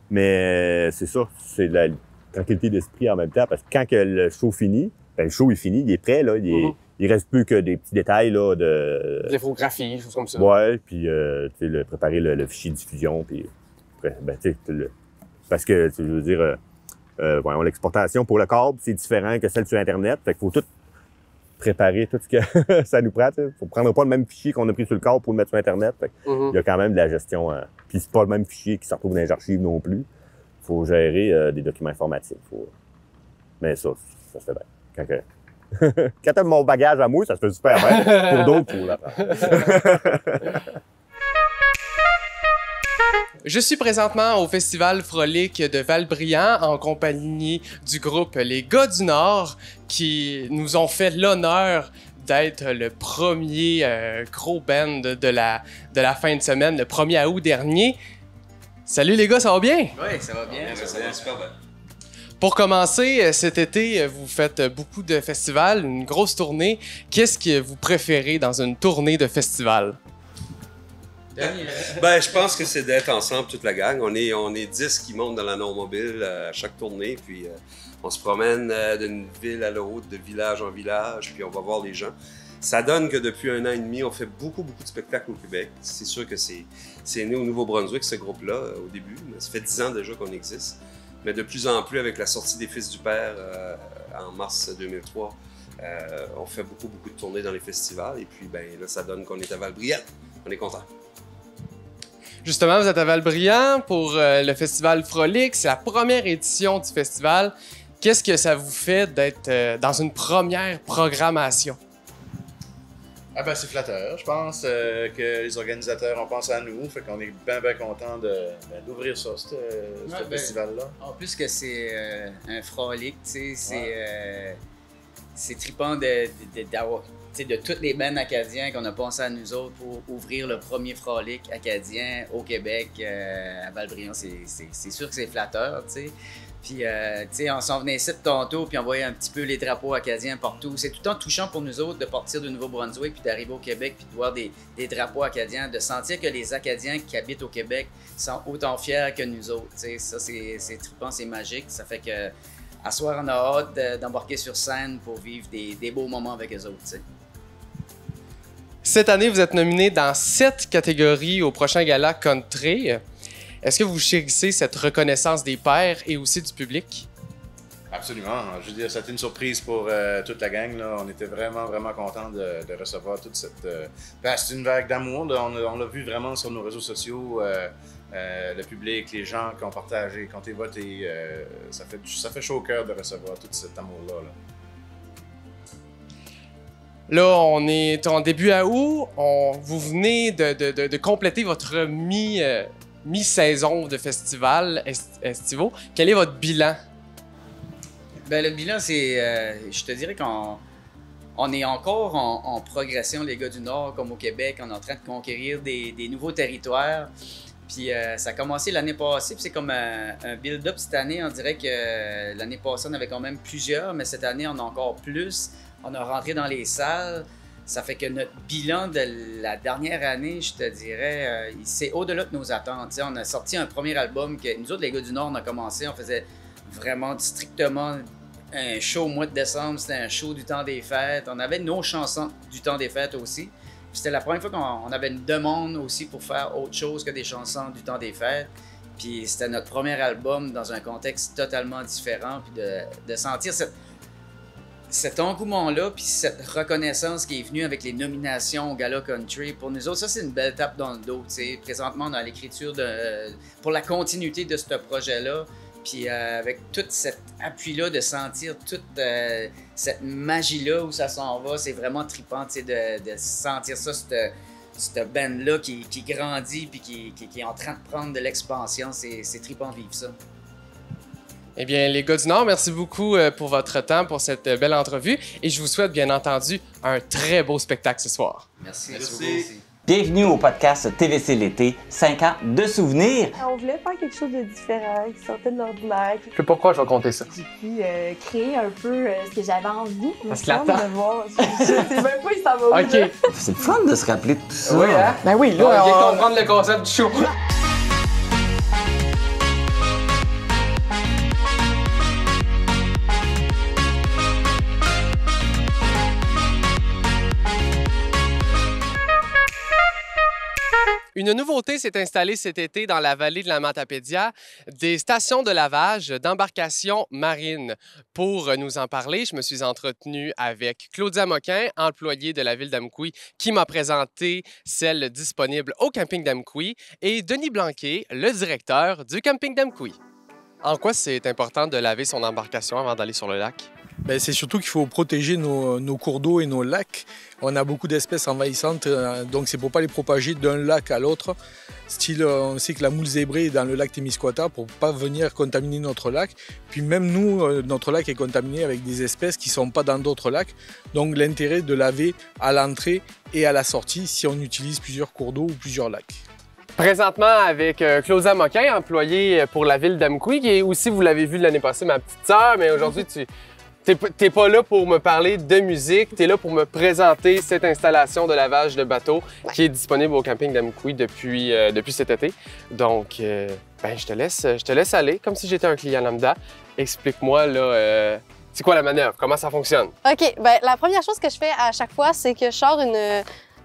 Speaker 3: mais c'est ça, c'est de la tranquillité d'esprit en même temps, parce que quand que le show finit, ben, le show est fini, il est prêt, là, il reste plus que des petits détails là, de
Speaker 1: l'infographie, choses comme ça.
Speaker 3: Ouais, puis préparer le fichier de diffusion, puis ben, parce que je veux dire, voyons, l'exportation pour le câble, c'est différent que celle sur Internet, fait qu'il faut tout préparer tout ce que ça nous prend. Il ne prendra pas le même fichier qu'on a pris sur le câble pour le mettre sur Internet. Fait il y a quand même de la gestion. Puis c'est pas le même fichier qui se retrouve dans les archives non plus. Il faut gérer des documents informatiques. Mais ça se fait bien. Quand t'as mon bagage à moi, ça se fait super bien. Pour d'autres, pour l'apprendre.
Speaker 1: Je suis présentement au Festival Frolic de Val-Brillant en compagnie du groupe Les Gars du Nord qui nous ont fait l'honneur d'être le premier gros band de la fin de semaine, le 1er août dernier. Salut les gars, ça va bien?
Speaker 16: Oui, ça va bien. Ça va super bien.
Speaker 1: Pour commencer, cet été, vous faites beaucoup de festivals, une grosse tournée. Qu'est-ce que vous préférez dans une tournée de festival?
Speaker 16: Ben, je pense que c'est d'être ensemble, toute la gang. On est 10 qui montent dans la non-mobile à chaque tournée, puis on se promène d'une ville à l'autre, de village en village, puis on va voir les gens. Ça donne que depuis 1 an et demi, on fait beaucoup de spectacles au Québec. C'est sûr que c'est né au Nouveau-Brunswick, ce groupe-là, au début. Ça fait 10 ans déjà qu'on existe. Mais de plus en plus, avec la sortie des Fils du Père en mars 2003, on fait beaucoup de tournées dans les festivals. Et puis, ben là, ça donne qu'on est à Val-Brillant. On est content.
Speaker 1: Justement, vous êtes à Val-Brillant pour le Festival Frolic. C'est la première édition du festival. Qu'est-ce que ça vous fait d'être dans une première programmation?
Speaker 5: Ah ben c'est flatteur. Je pense que les organisateurs ont pensé à nous. Fait qu'on est bien contents d'ouvrir ça, ce festival-là.
Speaker 17: En plus que c'est un frolic, tu sais, c'est trippant d'avoir... de toutes les bands acadiens qu'on a pensé à nous autres pour ouvrir le premier frolic acadien au Québec, à Val-Brillant, c'est sûr que c'est flatteur, tu sais. Puis, tu sais, on s'en venait ici de tantôt, puis on voyait un petit peu les drapeaux acadiens partout. C'est tout le temps touchant pour nous autres de partir du Nouveau-Brunswick, puis d'arriver au Québec, puis de voir des drapeaux acadiens, de sentir que les Acadiens qui habitent au Québec sont autant fiers que nous autres, tu sais. Ça, c'est trippant, c'est magique. Ça fait que, à soir, on a hâte d'embarquer sur scène pour vivre des beaux moments avec eux autres, tu sais.
Speaker 1: Cette année, vous êtes nominé dans 7 catégories au prochain gala Country. Est-ce que vous chérissez cette reconnaissance des pairs et aussi du public?
Speaker 5: Absolument. Je veux dire, c'était une surprise pour toute la gang. Là. On était vraiment contents de recevoir toute cette... c'est une vague d'amour. On l'a vu vraiment sur nos réseaux sociaux. Le public, les gens qui ont partagé, qui ont été votés. Ça fait chaud au cœur de recevoir tout cet amour-là.
Speaker 1: Là, on est en début août. Vous venez de compléter votre mi-saison de festival estivaux. Quel est votre bilan?
Speaker 17: Ben, le bilan, c'est... je te dirais qu'on est encore en progression, les gars du Nord, comme au Québec. On est en train de conquérir des nouveaux territoires. Puis ça a commencé l'année passée, puis c'est comme un build-up cette année. On dirait que l'année passée, on avait quand même plusieurs, mais cette année, on a encore plus. On a rentré dans les salles. Ça fait que notre bilan de la dernière année, je te dirais, c'est au-delà de nos attentes. T'sais, on a sorti un premier album que nous autres, les gars du Nord, on a commencé. On faisait vraiment strictement un show au mois de décembre. C'était un show du temps des fêtes. On avait nos chansons du temps des fêtes aussi. C'était la première fois qu'on avait une demande aussi pour faire autre chose que des chansons du temps des fêtes. Puis c'était notre premier album dans un contexte totalement différent. Puis de sentir cet engouement-là, puis cette reconnaissance qui est venue avec les nominations au Gala Country, pour nous autres, ça, c'est une belle tape dans le dos. T'sais. Présentement, on est à l'écriture pour la continuité de ce projet-là. Puis avec tout cet appui-là, de sentir toute cette magie-là où ça s'en va, c'est vraiment trippant de sentir ça, cette band-là qui grandit puis qui est en train de prendre de l'expansion. C'est trippant de vivre ça.
Speaker 1: Eh bien, les gars du Nord, merci beaucoup pour votre temps, pour cette belle entrevue. Et je vous souhaite, bien entendu, un très beau spectacle ce soir.
Speaker 17: Merci.
Speaker 6: Bienvenue au podcast TVC l'été, 5 ans de souvenirs.
Speaker 7: On voulait faire quelque chose de différent, qui sortait de l'ordinaire.
Speaker 1: Je sais pourquoi je vais compter ça.
Speaker 7: Puis créer un peu ce que j'avais envie
Speaker 1: de
Speaker 7: voir. Je sais même pas si ça va où.
Speaker 1: OK.
Speaker 6: C'est le fun de se rappeler de tout ça.
Speaker 1: Oui, hein?
Speaker 2: Ben oui,
Speaker 1: là, on vient comprendre le concept du show. Une nouveauté s'est installée cet été dans la vallée de la Matapédia, des stations de lavage d'embarcations marines. Pour nous en parler, je me suis entretenu avec Claudia Moquin, employée de la ville d'Amqui, qui m'a présenté celle disponible au camping d'Amqui, et Denis Blanquet, le directeur du camping d'Amqui. En quoi c'est important de laver son embarcation avant d'aller sur le lac?
Speaker 18: Bien, c'est surtout qu'il faut protéger nos cours d'eau et nos lacs. On a beaucoup d'espèces envahissantes, donc c'est pour ne pas les propager d'un lac à l'autre. Style, on sait que la moule zébrée est dans le lac Témiscouata pour ne pas venir contaminer notre lac. Puis même nous, notre lac est contaminé avec des espèces qui ne sont pas dans d'autres lacs. Donc l'intérêt de laver à l'entrée et à la sortie si on utilise plusieurs cours d'eau ou plusieurs lacs.
Speaker 1: Présentement avec Claudia Moquin, employée pour la ville d'Amqui, qui est aussi, vous l'avez vu l'année passée, ma petite sœur, mais aujourd'hui, t'es pas là pour me parler de musique, t'es là pour me présenter cette installation de lavage de bateau qui est disponible au camping d'Amqui depuis cet été. Donc, ben, je te laisse aller, comme si j'étais un client lambda. Explique-moi, là, c'est quoi la manœuvre? Comment ça fonctionne?
Speaker 19: OK. Ben, la première chose que je fais à chaque fois, c'est que je sors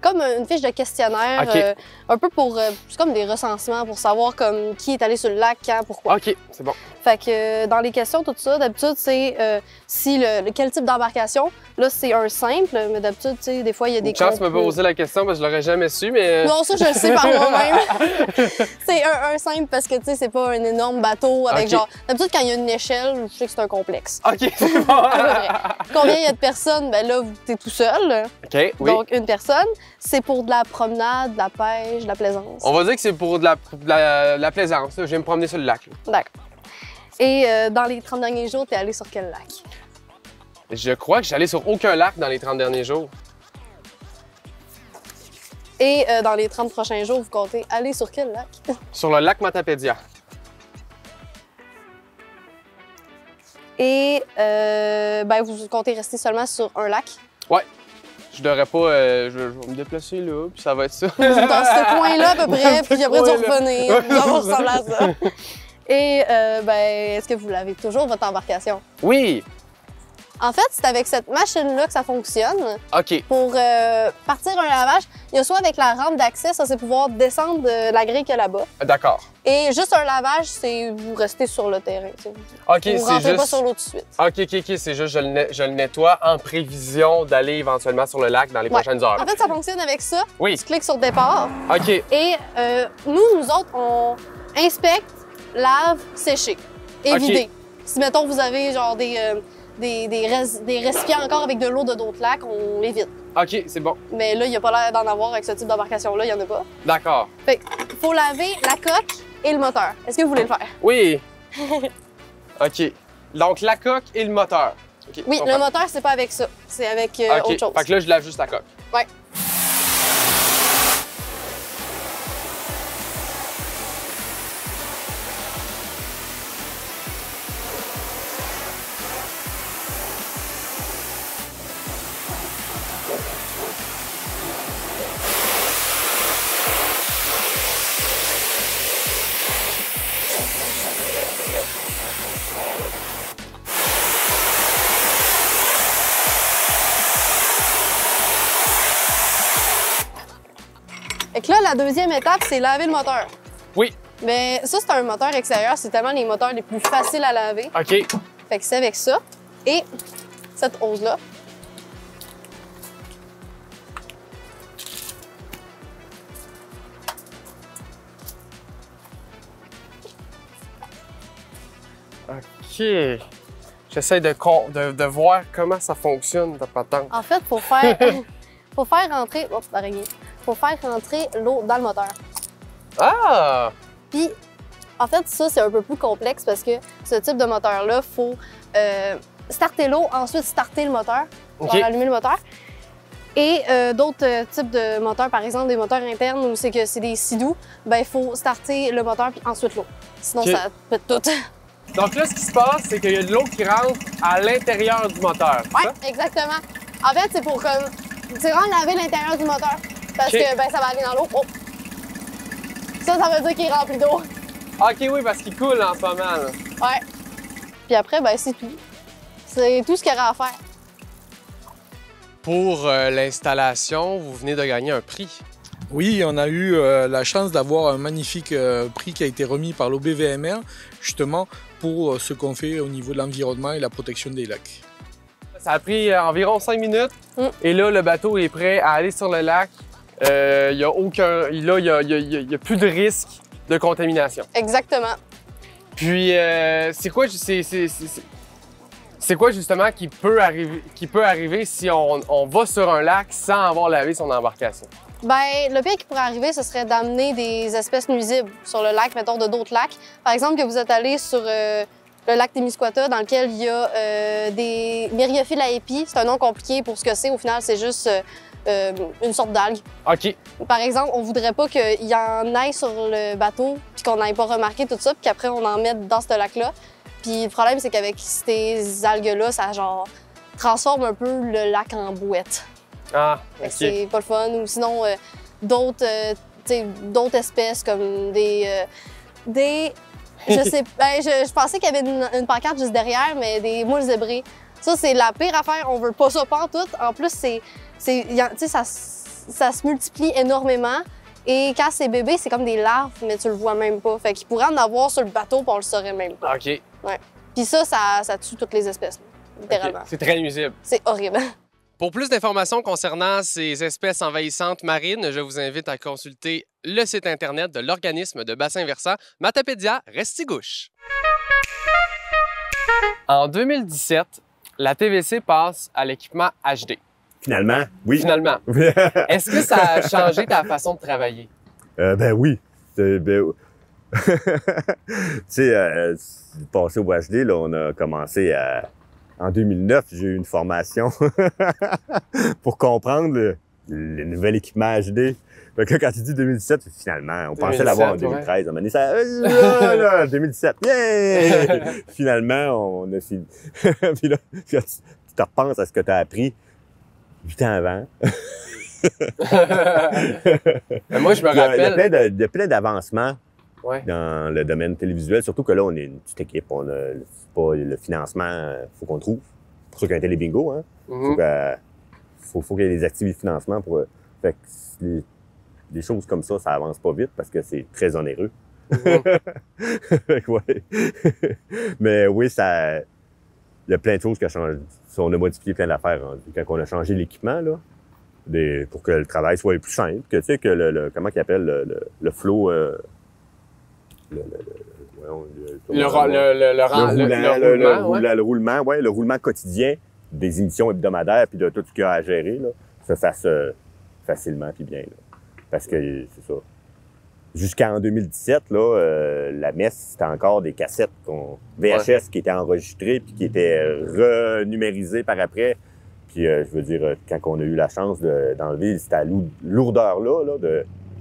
Speaker 19: comme une fiche de questionnaire,
Speaker 1: okay.
Speaker 19: Un peu pour, c'est comme des recensements pour savoir comme qui est allé sur le lac, quand, pourquoi.
Speaker 1: OK, c'est bon.
Speaker 19: Fait que dans les questions, tout ça, d'habitude, c'est quel type d'embarcation. Là, c'est un simple, mais d'habitude, tu sais, des fois, il y a des...
Speaker 1: Une chance de me poser la question parce que je l'aurais jamais su, mais...
Speaker 19: Non, ça, je le sais par moi-même. C'est un simple parce que, tu sais, c'est pas un énorme bateau avec
Speaker 1: okay.
Speaker 19: genre... D'habitude, quand il y a une échelle, je sais que c'est un complexe.
Speaker 1: OK, c'est bon.
Speaker 19: Combien il y a de personnes? Ben là, t'es tout seul.
Speaker 1: OK, oui.
Speaker 19: Donc, une personne. C'est pour de la promenade, de la pêche, de la plaisance.
Speaker 1: On va dire que c'est pour de la plaisance. Je vais me promener sur le lac.
Speaker 19: D'accord. Et dans les 30 derniers jours, t'es allé sur quel lac?
Speaker 1: Je crois que je suis allé sur aucun lac dans les 30 derniers jours.
Speaker 19: Et dans les 30 prochains jours, vous comptez aller sur quel lac?
Speaker 1: Sur le lac Matapédia.
Speaker 19: Et ben, vous comptez rester seulement sur un lac?
Speaker 1: Ouais. Je devrais pas... je vais me déplacer là, puis ça va être ça.
Speaker 19: Dans ce coin-là, à peu près, puis après, tu vas revenir. Ça va ressembler à ça. Et ben, est-ce que vous lavez toujours votre embarcation?
Speaker 1: Oui!
Speaker 19: En fait, c'est avec cette machine-là que ça fonctionne.
Speaker 1: OK.
Speaker 19: Pour partir un lavage, il y a soit avec la rampe d'accès, ça c'est pouvoir descendre de la grille qu'il y a là-bas.
Speaker 1: D'accord.
Speaker 19: Et juste un lavage, c'est vous restez sur le terrain.
Speaker 1: OK, c'est juste...
Speaker 19: Vous rentrez pas sur l'eau tout de suite.
Speaker 1: OK, c'est juste je le nettoie en prévision d'aller éventuellement sur le lac dans les prochaines heures.
Speaker 19: En fait, ça fonctionne avec ça.
Speaker 1: Oui.
Speaker 19: Tu cliques sur départ.
Speaker 1: OK.
Speaker 19: Et nous autres, on inspecte, lave, sécher et vider. Si, mettons, vous avez genre des récipients encore avec de l'eau de d'autres lacs, on les vide.
Speaker 1: OK, c'est bon.
Speaker 19: Mais là, il n'y a pas l'air d'en avoir avec ce type d'embarcation-là, il n'y en a pas.
Speaker 1: D'accord.
Speaker 19: Fait qu'il faut laver la coque et le moteur. Est-ce que vous voulez le faire?
Speaker 1: Oui. OK. Donc, la coque et le moteur. Okay,
Speaker 19: oui, le moteur, c'est pas avec ça. C'est avec autre chose.
Speaker 1: Fait que là, je lave juste la coque.
Speaker 19: Ouais. Fait que là, la deuxième étape, c'est laver le moteur.
Speaker 1: Oui.
Speaker 19: Mais ça, c'est un moteur extérieur. C'est tellement les moteurs les plus faciles à laver.
Speaker 1: OK.
Speaker 19: Fait que c'est avec ça. Et cette hose-là.
Speaker 1: OK. J'essaie de voir comment ça fonctionne, ta patente.
Speaker 19: En fait, faut faire rentrer... Oups, araignée. Faut faire rentrer l'eau dans le moteur.
Speaker 1: Ah!
Speaker 19: Puis, en fait, ça, c'est un peu plus complexe parce que ce type de moteur-là, il faut starter l'eau, ensuite starter le moteur,
Speaker 1: OK.
Speaker 19: allumer le moteur. Et d'autres types de moteurs, par exemple des moteurs internes où c'est des sidous, ben il faut starter le moteur puis ensuite l'eau. Sinon,
Speaker 1: OK.
Speaker 19: ça pète tout.
Speaker 1: Donc là, ce qui se passe, c'est qu'il y a de l'eau qui rentre à l'intérieur du moteur.
Speaker 19: Oui, exactement. En fait, c'est pour comme... C'est vraiment laver l'intérieur du moteur. Parce
Speaker 1: OK.
Speaker 19: que ben, ça va aller dans l'eau. Oh. Ça veut dire qu'il est rempli d'eau.
Speaker 1: OK, oui, parce qu'il coule en ce moment. Là.
Speaker 19: Ouais. Puis après, ben c'est tout. C'est tout ce qu'il y aura à faire.
Speaker 1: Pour l'installation, vous venez de gagner un prix.
Speaker 18: Oui, on a eu la chance d'avoir un magnifique prix qui a été remis par l'OBVMR, justement pour ce qu'on fait au niveau de l'environnement et la protection des lacs.
Speaker 1: Ça a pris environ 5 minutes et là, le bateau est prêt à aller sur le lac. Il n'y a aucun... Là, il y a plus de risque de contamination.
Speaker 19: Exactement.
Speaker 1: Puis, c'est quoi justement qui peut arriver si on va sur un lac sans avoir lavé son embarcation?
Speaker 19: Ben, le pire qui pourrait arriver, ce serait d'amener des espèces nuisibles sur le lac, mettons, de d'autres lacs. Par exemple, que vous êtes allé sur le lac Témiscouata, dans lequel il y a des myriophiles à épis. C'est un nom compliqué pour ce que c'est. Au final, c'est juste une sorte d'algue.
Speaker 1: OK.
Speaker 19: Par exemple, on voudrait pas qu'il y en ait sur le bateau, puis qu'on n'ait pas remarqué tout ça, puis qu'après, on en mette dans ce lac-là. Puis le problème, c'est qu'avec ces algues-là, ça genre transforme un peu le lac en bouette.
Speaker 1: Ah,
Speaker 19: Fait que
Speaker 1: OK.
Speaker 19: c'est pas le fun. Ou sinon, d'autres espèces comme des je sais ben, je pensais qu'il y avait une pancarte juste derrière, mais des moules zébrés. Ça, c'est la pire affaire. On veut pas ça pantoute. En plus, ça se multiplie énormément. Et quand c'est bébé, c'est comme des larves, mais tu le vois même pas. Fait qu'il pourrait en avoir sur le bateau, puis on le saurait même pas.
Speaker 1: OK.
Speaker 19: Ouais. Puis ça tue toutes les espèces, littéralement.
Speaker 1: OK. C'est très nuisible.
Speaker 19: C'est horrible.
Speaker 1: Pour plus d'informations concernant ces espèces envahissantes marines, je vous invite à consulter le site Internet de l'organisme de bassin versant Matapédia Restigouche. En 2017, la TVC passe à l'équipement HD.
Speaker 3: Finalement, oui.
Speaker 1: Finalement. Est-ce que ça a changé ta façon de travailler?
Speaker 3: Ben oui. Tu sais, passé au HD, là, on a commencé en 2009, j'ai eu une formation pour comprendre le nouvel équipement HD. Fait que quand tu dis 2017, finalement, on pensait l'avoir en 2013. On a dit ça, 2017, yeah! Finalement, on a fini. Puis là, tu te repenses à ce que tu as appris 8 ans avant.
Speaker 1: Moi, je me rappelle...
Speaker 3: Il y a plein d'avancements dans le domaine télévisuel, surtout que là, on est une petite équipe. On a pas le financement, faut qu'on trouve. Pour ceux qui ont été les bingos, hein. Faut qu'il y ait des activités de financement pour... Fait que des choses comme ça avance pas vite parce que c'est très onéreux. Fait que, ouais. Mais oui, il y a plein de choses qui ont changé. On a modifié plein d'affaires. Hein. Quand on a changé l'équipement, là, pour que le travail soit plus simple, que tu sais, que comment ils appellent le flow... Le roulement quotidien des émissions hebdomadaires puis de tout ce qu'il y a à gérer, là, se fasse facilement puis bien. Là. Parce que c'est ça. Jusqu'en 2017, là, la messe, c'était encore des cassettes VHS qui étaient enregistrées puis qui étaient renumérisées par après. Puis je veux dire, quand on a eu la chance d'enlever cette lourdeur-là,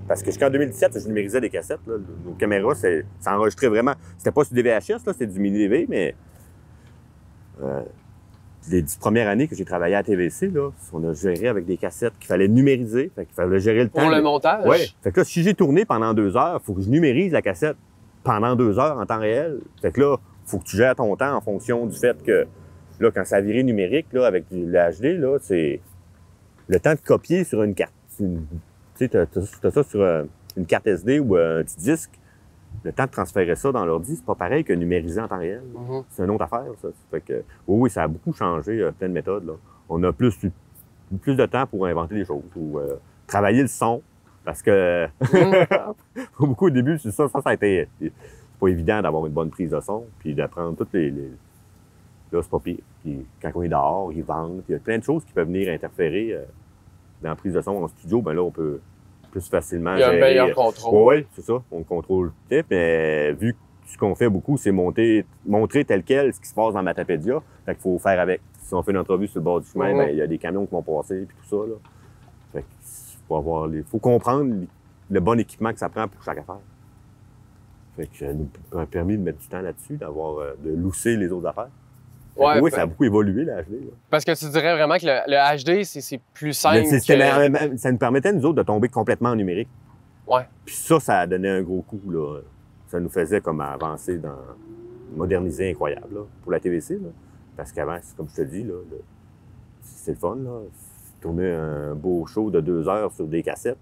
Speaker 3: parce que jusqu'en 2017, je numérisais des cassettes. Là. Nos caméras, ça enregistrait vraiment. C'était pas sur des VHS, là, c'était du mini-DV, mais les 10 premières années que j'ai travaillé à TVC, là, on a géré avec des cassettes qu'il fallait numériser. Fait qu'il fallait gérer le temps.
Speaker 1: Pour le montage?
Speaker 3: Oui. Fait que là, si j'ai tourné pendant 2 heures, il faut que je numérise la cassette pendant 2 heures en temps réel. Fait que là, il faut que tu gères ton temps en fonction du fait que, là, quand ça a viré numérique, là, avec le HD, là, c'est le temps de copier sur une carte. Tu sais, t'as ça sur une carte SD ou un petit disque. le temps de transférer ça dans l'ordi, c'est pas pareil que numériser en temps réel. C'est une autre affaire, ça. Fait que, oui, ça a beaucoup changé, plein de méthodes. Là. On a plus de temps pour inventer des choses ou travailler le son. Parce que beaucoup au début, ça a été... C'est pas évident d'avoir une bonne prise de son, puis d'apprendre toutes les... Là, c'est pas pire. Puis quand on est dehors, ils vendent. Il y a plein de choses qui peuvent venir interférer dans la prise de son en studio. Ben là, on peut plus facilement
Speaker 1: gérer. Il y a un meilleur contrôle.
Speaker 3: Oui, c'est ça. On contrôle tout. Mais vu que ce qu'on fait beaucoup, c'est montrer tel quel ce qui se passe dans Matapédia. Fait qu'il faut faire avec. Si on fait une entrevue sur le bord du chemin, ben, il y a des camions qui vont passer, puis tout ça. Là. Fait qu'il faut comprendre le bon équipement que ça prend pour chaque affaire. Fait que ça nous a permis de mettre du temps là-dessus, de lousser les autres affaires. Ouais, oui, ça a beaucoup évolué, le HD. Là.
Speaker 1: Parce que tu dirais vraiment que le HD, c'est plus simple.
Speaker 3: Ça nous permettait, nous autres, de tomber complètement en numérique.
Speaker 1: Ouais.
Speaker 3: Puis ça a donné un gros coup. Là. Ça nous faisait comme avancer moderniser incroyable là, pour la TVC. Là. Parce qu'avant, comme je te dis, c'est le fun. Là. Tourner un beau show de 2 heures sur des cassettes.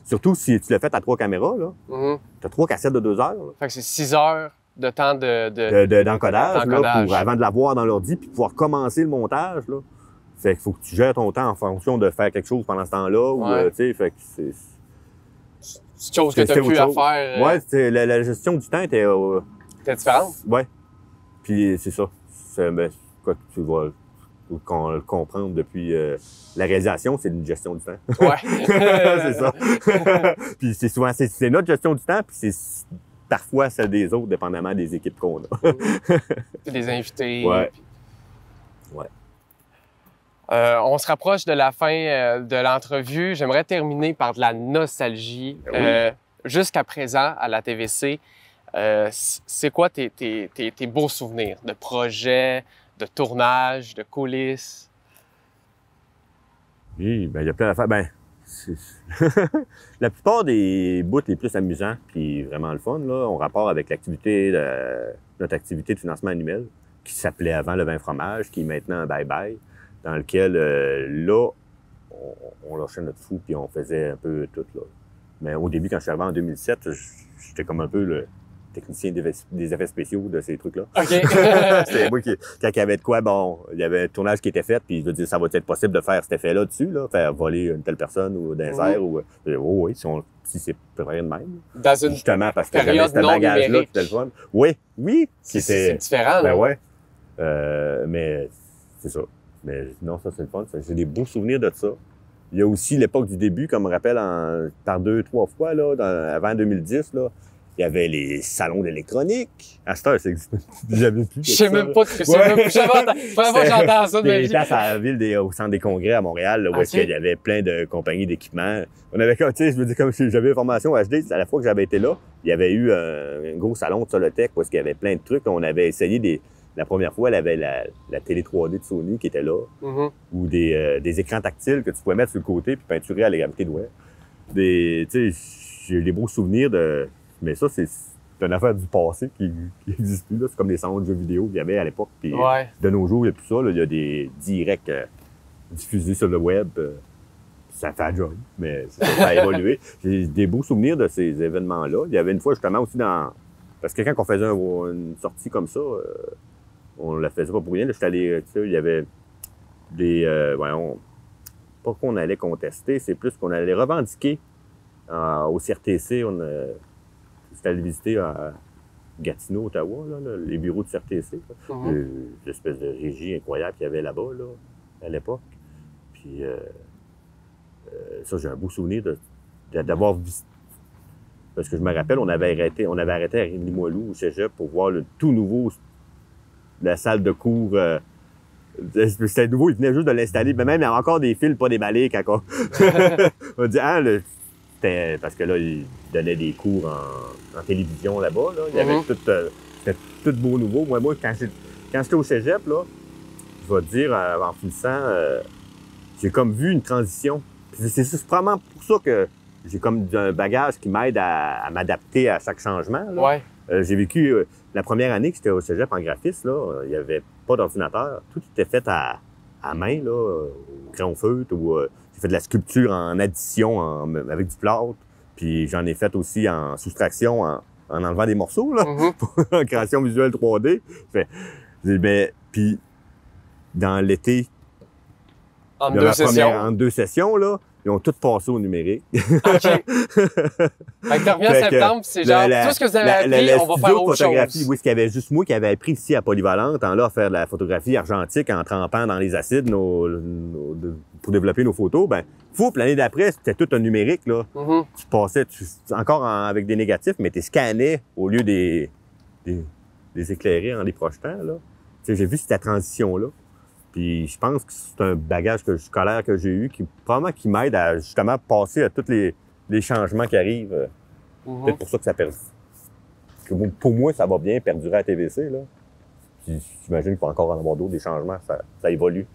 Speaker 3: Surtout si tu l'as fait à 3 caméras. Tu as 3 cassettes de 2 heures. Là.
Speaker 1: Fait que c'est 6 heures de temps
Speaker 3: d'encodage avant de l'avoir dans l'ordi puis pouvoir commencer le montage. Là. Fait qu'il faut que tu gères ton temps en fonction de faire quelque chose pendant ce temps-là.
Speaker 1: Ouais.
Speaker 3: Fait que c'est
Speaker 1: une chose que tu n'as plus à faire.
Speaker 3: Oui, la gestion du temps était
Speaker 1: différente.
Speaker 3: Oui. Puis c'est ça. Quoi que tu vas le comprendre depuis la réalisation, c'est une gestion du temps.
Speaker 1: Ouais.
Speaker 3: C'est ça. Puis c'est souvent c'est notre gestion du temps, puis c'est parfois celle des autres, dépendamment des équipes qu'on a.
Speaker 1: Des invités.
Speaker 3: Ouais.
Speaker 1: Puis...
Speaker 3: Ouais.
Speaker 1: On se rapproche de la fin de l'entrevue. J'aimerais terminer par de la nostalgie.
Speaker 3: Oui.
Speaker 1: Jusqu'à présent, à la TVC, c'est quoi tes beaux souvenirs de projets, de tournage, de coulisses?
Speaker 3: Oui, ben il y a plein d'affaires. Ben, la plupart des bouts les plus amusants puis vraiment le fun, là, ont rapport avec notre activité de financement annuel qui s'appelait avant le vin fromage, qui est maintenant Bye Bye, dans lequel, là, on lâchait notre fou puis on faisait un peu tout, là. Mais au début, quand je suis arrivé en 2007, j'étais comme un peu le technicien des effets spéciaux de ces trucs-là.
Speaker 1: OK.
Speaker 3: C'était moi quand il y avait de quoi, bon, il y avait un tournage qui était fait, puis je veux dire, ça va être possible de faire cet effet-là dessus, là, faire voler une telle personne ou d'un air, ou oui, si c'est préparé de même.
Speaker 1: Dans une
Speaker 3: justement, parce que
Speaker 1: période
Speaker 3: j'avais ce bagage-là, c'était le fun. Oui.
Speaker 1: C'est différent, là.
Speaker 3: Ben ouais. Mais c'est ça. Mais non, ça, c'est le fun. J'ai des beaux souvenirs de ça. Il y a aussi l'époque du début, comme je me rappelle, par 2-3 fois, là, avant 2010, là, il y avait les salons d'électronique. À cette heure, ça existe jamais plus.
Speaker 1: Je sais même pas de ce que c'est. Vraiment, j'entends ça de ma vie.
Speaker 3: Des places à la ville, au centre des congrès à Montréal, là, où est-ce qu'il y avait plein de compagnies d'équipements. On avait, tu sais, je veux dire, comme j'avais une formation HD, à la fois que j'avais été là, il y avait eu un gros salon de Solotech où est-ce qu'il y avait plein de trucs. On avait essayé la première fois, elle avait la télé 3D de Sony qui était là, ou des écrans tactiles que tu pouvais mettre sur le côté puis peinturer à la gravité de web. Tu sais, j'ai des beaux souvenirs de... Mais ça, c'est une affaire du passé qui n'existe plus. C'est comme les salons de jeux vidéo qu'il y avait à l'époque. Puis de nos jours, il n'y a plus ça. Là. Il y a des directs diffusés sur le web. Ça fait un job, mais ça a évolué. J'ai des beaux souvenirs de ces événements-là. Il y avait une fois justement aussi parce que quand on faisait une sortie comme ça, on la faisait pas pour rien. Là, j'étais allé, tu sais, il y avait des... pas qu'on allait contester, c'est plus qu'on allait revendiquer au CRTC. J'étais allé visiter à Gatineau, Ottawa, là, les bureaux de CRTC. L'espèce de régie incroyable qu'il y avait là-bas, là, à l'époque. Puis ça, j'ai un beau souvenir d'avoir visité. Parce que je me rappelle, on avait arrêté à Limoilou, au Cégep, pour voir le tout nouveau, la salle de cours. C'était nouveau, ils venaient juste de l'installer. Mais même, il y avait encore des fils pas déballés quand on dit, c'était parce que là, ils donnaient des cours en télévision là-bas. Là. Il y avait c'était tout beau nouveau. Moi, quand j'étais au Cégep, là, je vais te dire, en finissant, j'ai comme vu une transition. C'est probablement pour ça que j'ai comme un bagage qui m'aide à m'adapter à chaque changement. Là. J'ai vécu la première année que j'étais au Cégep en graphisme, là, il n'y avait pas d'ordinateur. Tout était fait à main, là, au crayon feutre. J'ai fait de la sculpture en addition avec du plâtre. Puis j'en ai fait aussi en soustraction en enlevant des morceaux, là, en création visuelle 3D. Puis, dans l'été,
Speaker 1: en 2 sessions,
Speaker 3: là, ils ont tout passé au numérique.
Speaker 1: OK. Fait que tu reviens en septembre, c'est genre, tout ce que vous avez appris, on va faire autre chose.
Speaker 3: Oui, ce qu'il y avait juste moi qui avait appris ici à Polyvalente, en là, à faire de la photographie argentique en trempant dans les acides pour développer nos photos, ben, l'année d'après, c'était tout un numérique, là. Tu passais, encore avec des négatifs, mais tu scannais au lieu des éclairer en les projetant, là. Tu sais, j'ai vu cette transition-là. Puis je pense que c'est un bagage scolaire que j'ai eu qui m'aide à justement passer à tous les changements qui arrivent. Peut-être pour ça que ça perdure. Pour moi, ça va bien perdurer à TVC, là. Puis j'imagine qu'il va encore en avoir d'autres, des changements. Ça évolue,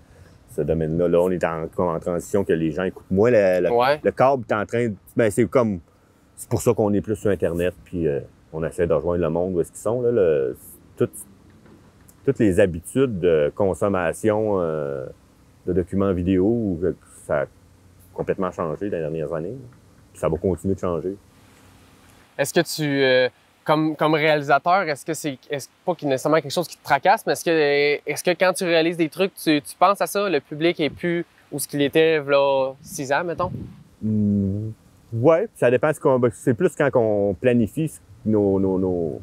Speaker 3: ce domaine-là. Là, on est en transition, que les gens écoutent moins. Le câble est en train de... Ben, c'est pour ça qu'on est plus sur Internet, puis on essaie de rejoindre le monde où est-ce qu'ils sont, là. Toutes les habitudes de consommation de documents vidéo, ça a complètement changé dans les dernières années. Puis ça va continuer de changer.
Speaker 1: Est-ce que tu, comme réalisateur, est-ce pas nécessairement quelque chose qui te tracasse, mais est-ce que quand tu réalises des trucs, tu penses à ça, le public est plus où ce qu'il était là 6 ans, mettons?
Speaker 3: Ouais, ça dépend. C'est plus quand on planifie nos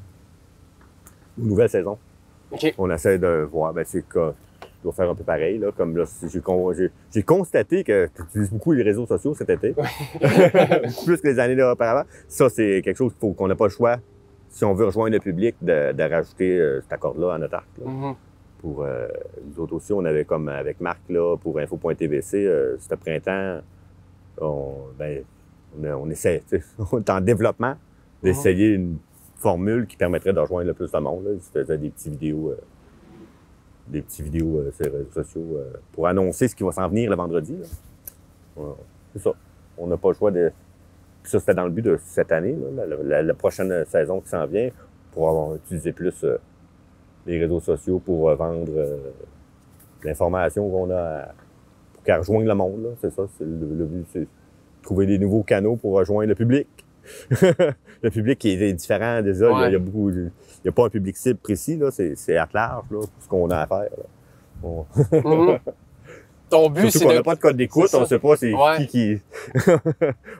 Speaker 3: nouvelles saisons.
Speaker 1: Okay.
Speaker 3: On essaie de voir, je dois faire un peu pareil, là, comme là, j'ai constaté que tu utilises beaucoup les réseaux sociaux cet été, plus que les années auparavant. Ça, c'est quelque chose qu'on n'a pas le choix, si on veut rejoindre le public, de rajouter cet accord-là à notre arc. Là. Pour nous autres aussi, on avait comme avec Marc, là, pour info.tvc, ce printemps, on essaie, on est en développement d'essayer une formule qui permettrait de rejoindre le plus de monde. Là. Ils faisaient des petites vidéos sur les réseaux sociaux pour annoncer ce qui va s'en venir le vendredi. C'est ça. On n'a pas le choix de... Puis ça, c'était dans le but de cette année, là, la prochaine saison qui s'en vient, pour utiliser plus les réseaux sociaux pour vendre l'information qu'on a pour qu'elle rejoigne le monde. Là. C'est ça. Le but, c'est trouver des nouveaux canaux pour rejoindre le public. Le public qui est différent déjà, il y a pas un public cible précis, là, c'est à large, là, ce qu'on a à faire. Là.
Speaker 1: Ton but, c'est
Speaker 3: qu'on n'a pas de code d'écoute, on ne sait pas c'est qui...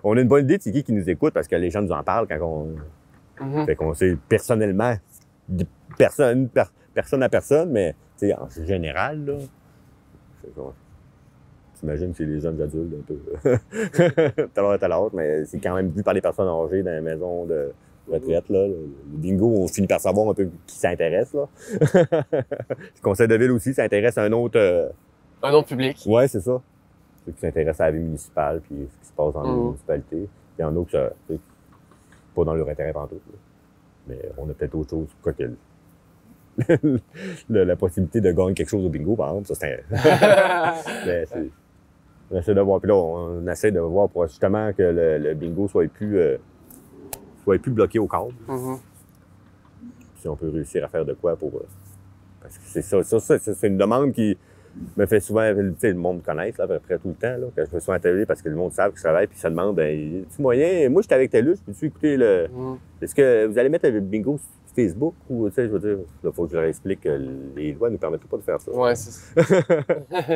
Speaker 3: On a une bonne idée de c'est qui nous écoute parce que les gens nous en parlent quand on... Fait qu'on sait personnellement, personne à personne, mais en général, là, j'imagine que c'est les jeunes adultes un peu. Tout à l'heure, mais c'est quand même vu par les personnes âgées dans les maisons de retraite. Là. Le bingo, on finit par savoir un peu qui s'intéresse. Là. Le conseil de ville aussi s'intéresse à un autre
Speaker 1: public.
Speaker 3: Oui, c'est ça. Ceux qui s'intéressent à la vie municipale puis ce qui se passe dans les municipalités. Il y en a qui sont pas dans leur intérêt pantoute. Mais on a peut-être autre chose. Quoi que la possibilité de gagner quelque chose au bingo, par exemple, ça c'est on essaie de voir, puis là, on essaie de voir pour justement que le bingo soit plus bloqué au câble. Si on peut réussir à faire de quoi pour... parce que c'est ça, c'est une demande qui me fait souvent... Tu sais, le monde me connaît, là, à peu près tout le temps, là, quand je me suis à la télé, parce que le monde sait que je travaille, puis ça demande, tu moyen, moi, j'étais avec TELUS, peux-tu écouter le... Est-ce que vous allez mettre le bingo sur Facebook ou, tu sais, je veux dire, il faut que je leur explique que les lois ne nous permettent pas de faire ça.
Speaker 1: Ouais, c'est ça.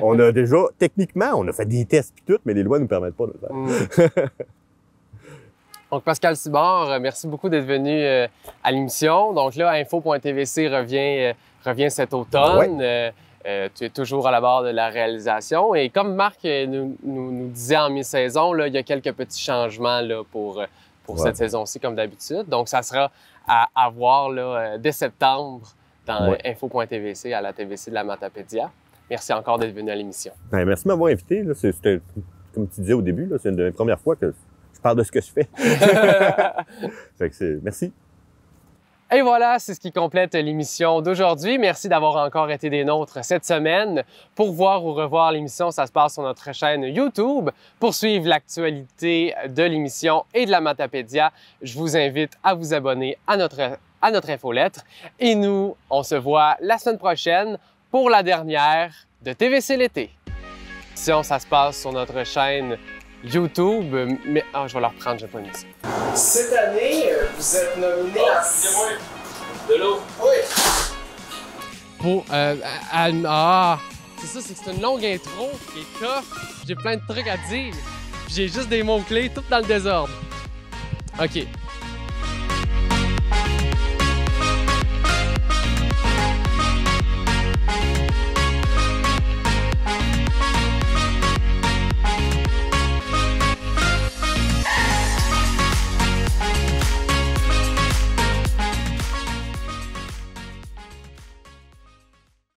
Speaker 3: On a déjà, techniquement, on a fait des tests puis tout, mais les lois ne nous permettent pas de le faire.
Speaker 1: Donc, Pascal Cibard, merci beaucoup d'être venu à l'émission. Donc là, info.tvc revient cet automne. Tu es toujours à la barre de la réalisation. Et comme Marc nous disait en mi-saison, là, il y a quelques petits changements là, pour cette saison-ci, comme d'habitude. Donc, ça sera à voir là, dès septembre dans info.tvc à la TVC de la Matapédia. Merci encore d'être venu à l'émission.
Speaker 3: Ben, merci de m'avoir invité. Là. C'était, comme tu disais au début, là, c'est une des premières fois que je parle de ce que je fais. Fait que merci.
Speaker 1: Et voilà, c'est ce qui complète l'émission d'aujourd'hui. Merci d'avoir encore été des nôtres cette semaine. Pour voir ou revoir l'émission, ça se passe sur notre chaîne YouTube. Pour suivre l'actualité de l'émission et de la Matapédia, je vous invite à vous abonner à notre infolettre. Et nous, on se voit la semaine prochaine pour la dernière de TVC l'été. L'émission, ça se passe sur notre chaîne YouTube, mais... Ah, je vais la reprendre, j'ai pas mis ça. Cette année, vous êtes nominé
Speaker 20: De l'eau.
Speaker 1: Oui. Pour... c'est ça, c'est que c'est une longue intro qui est tough. J'ai plein de trucs à dire. J'ai juste des mots-clés, tout dans le désordre. OK.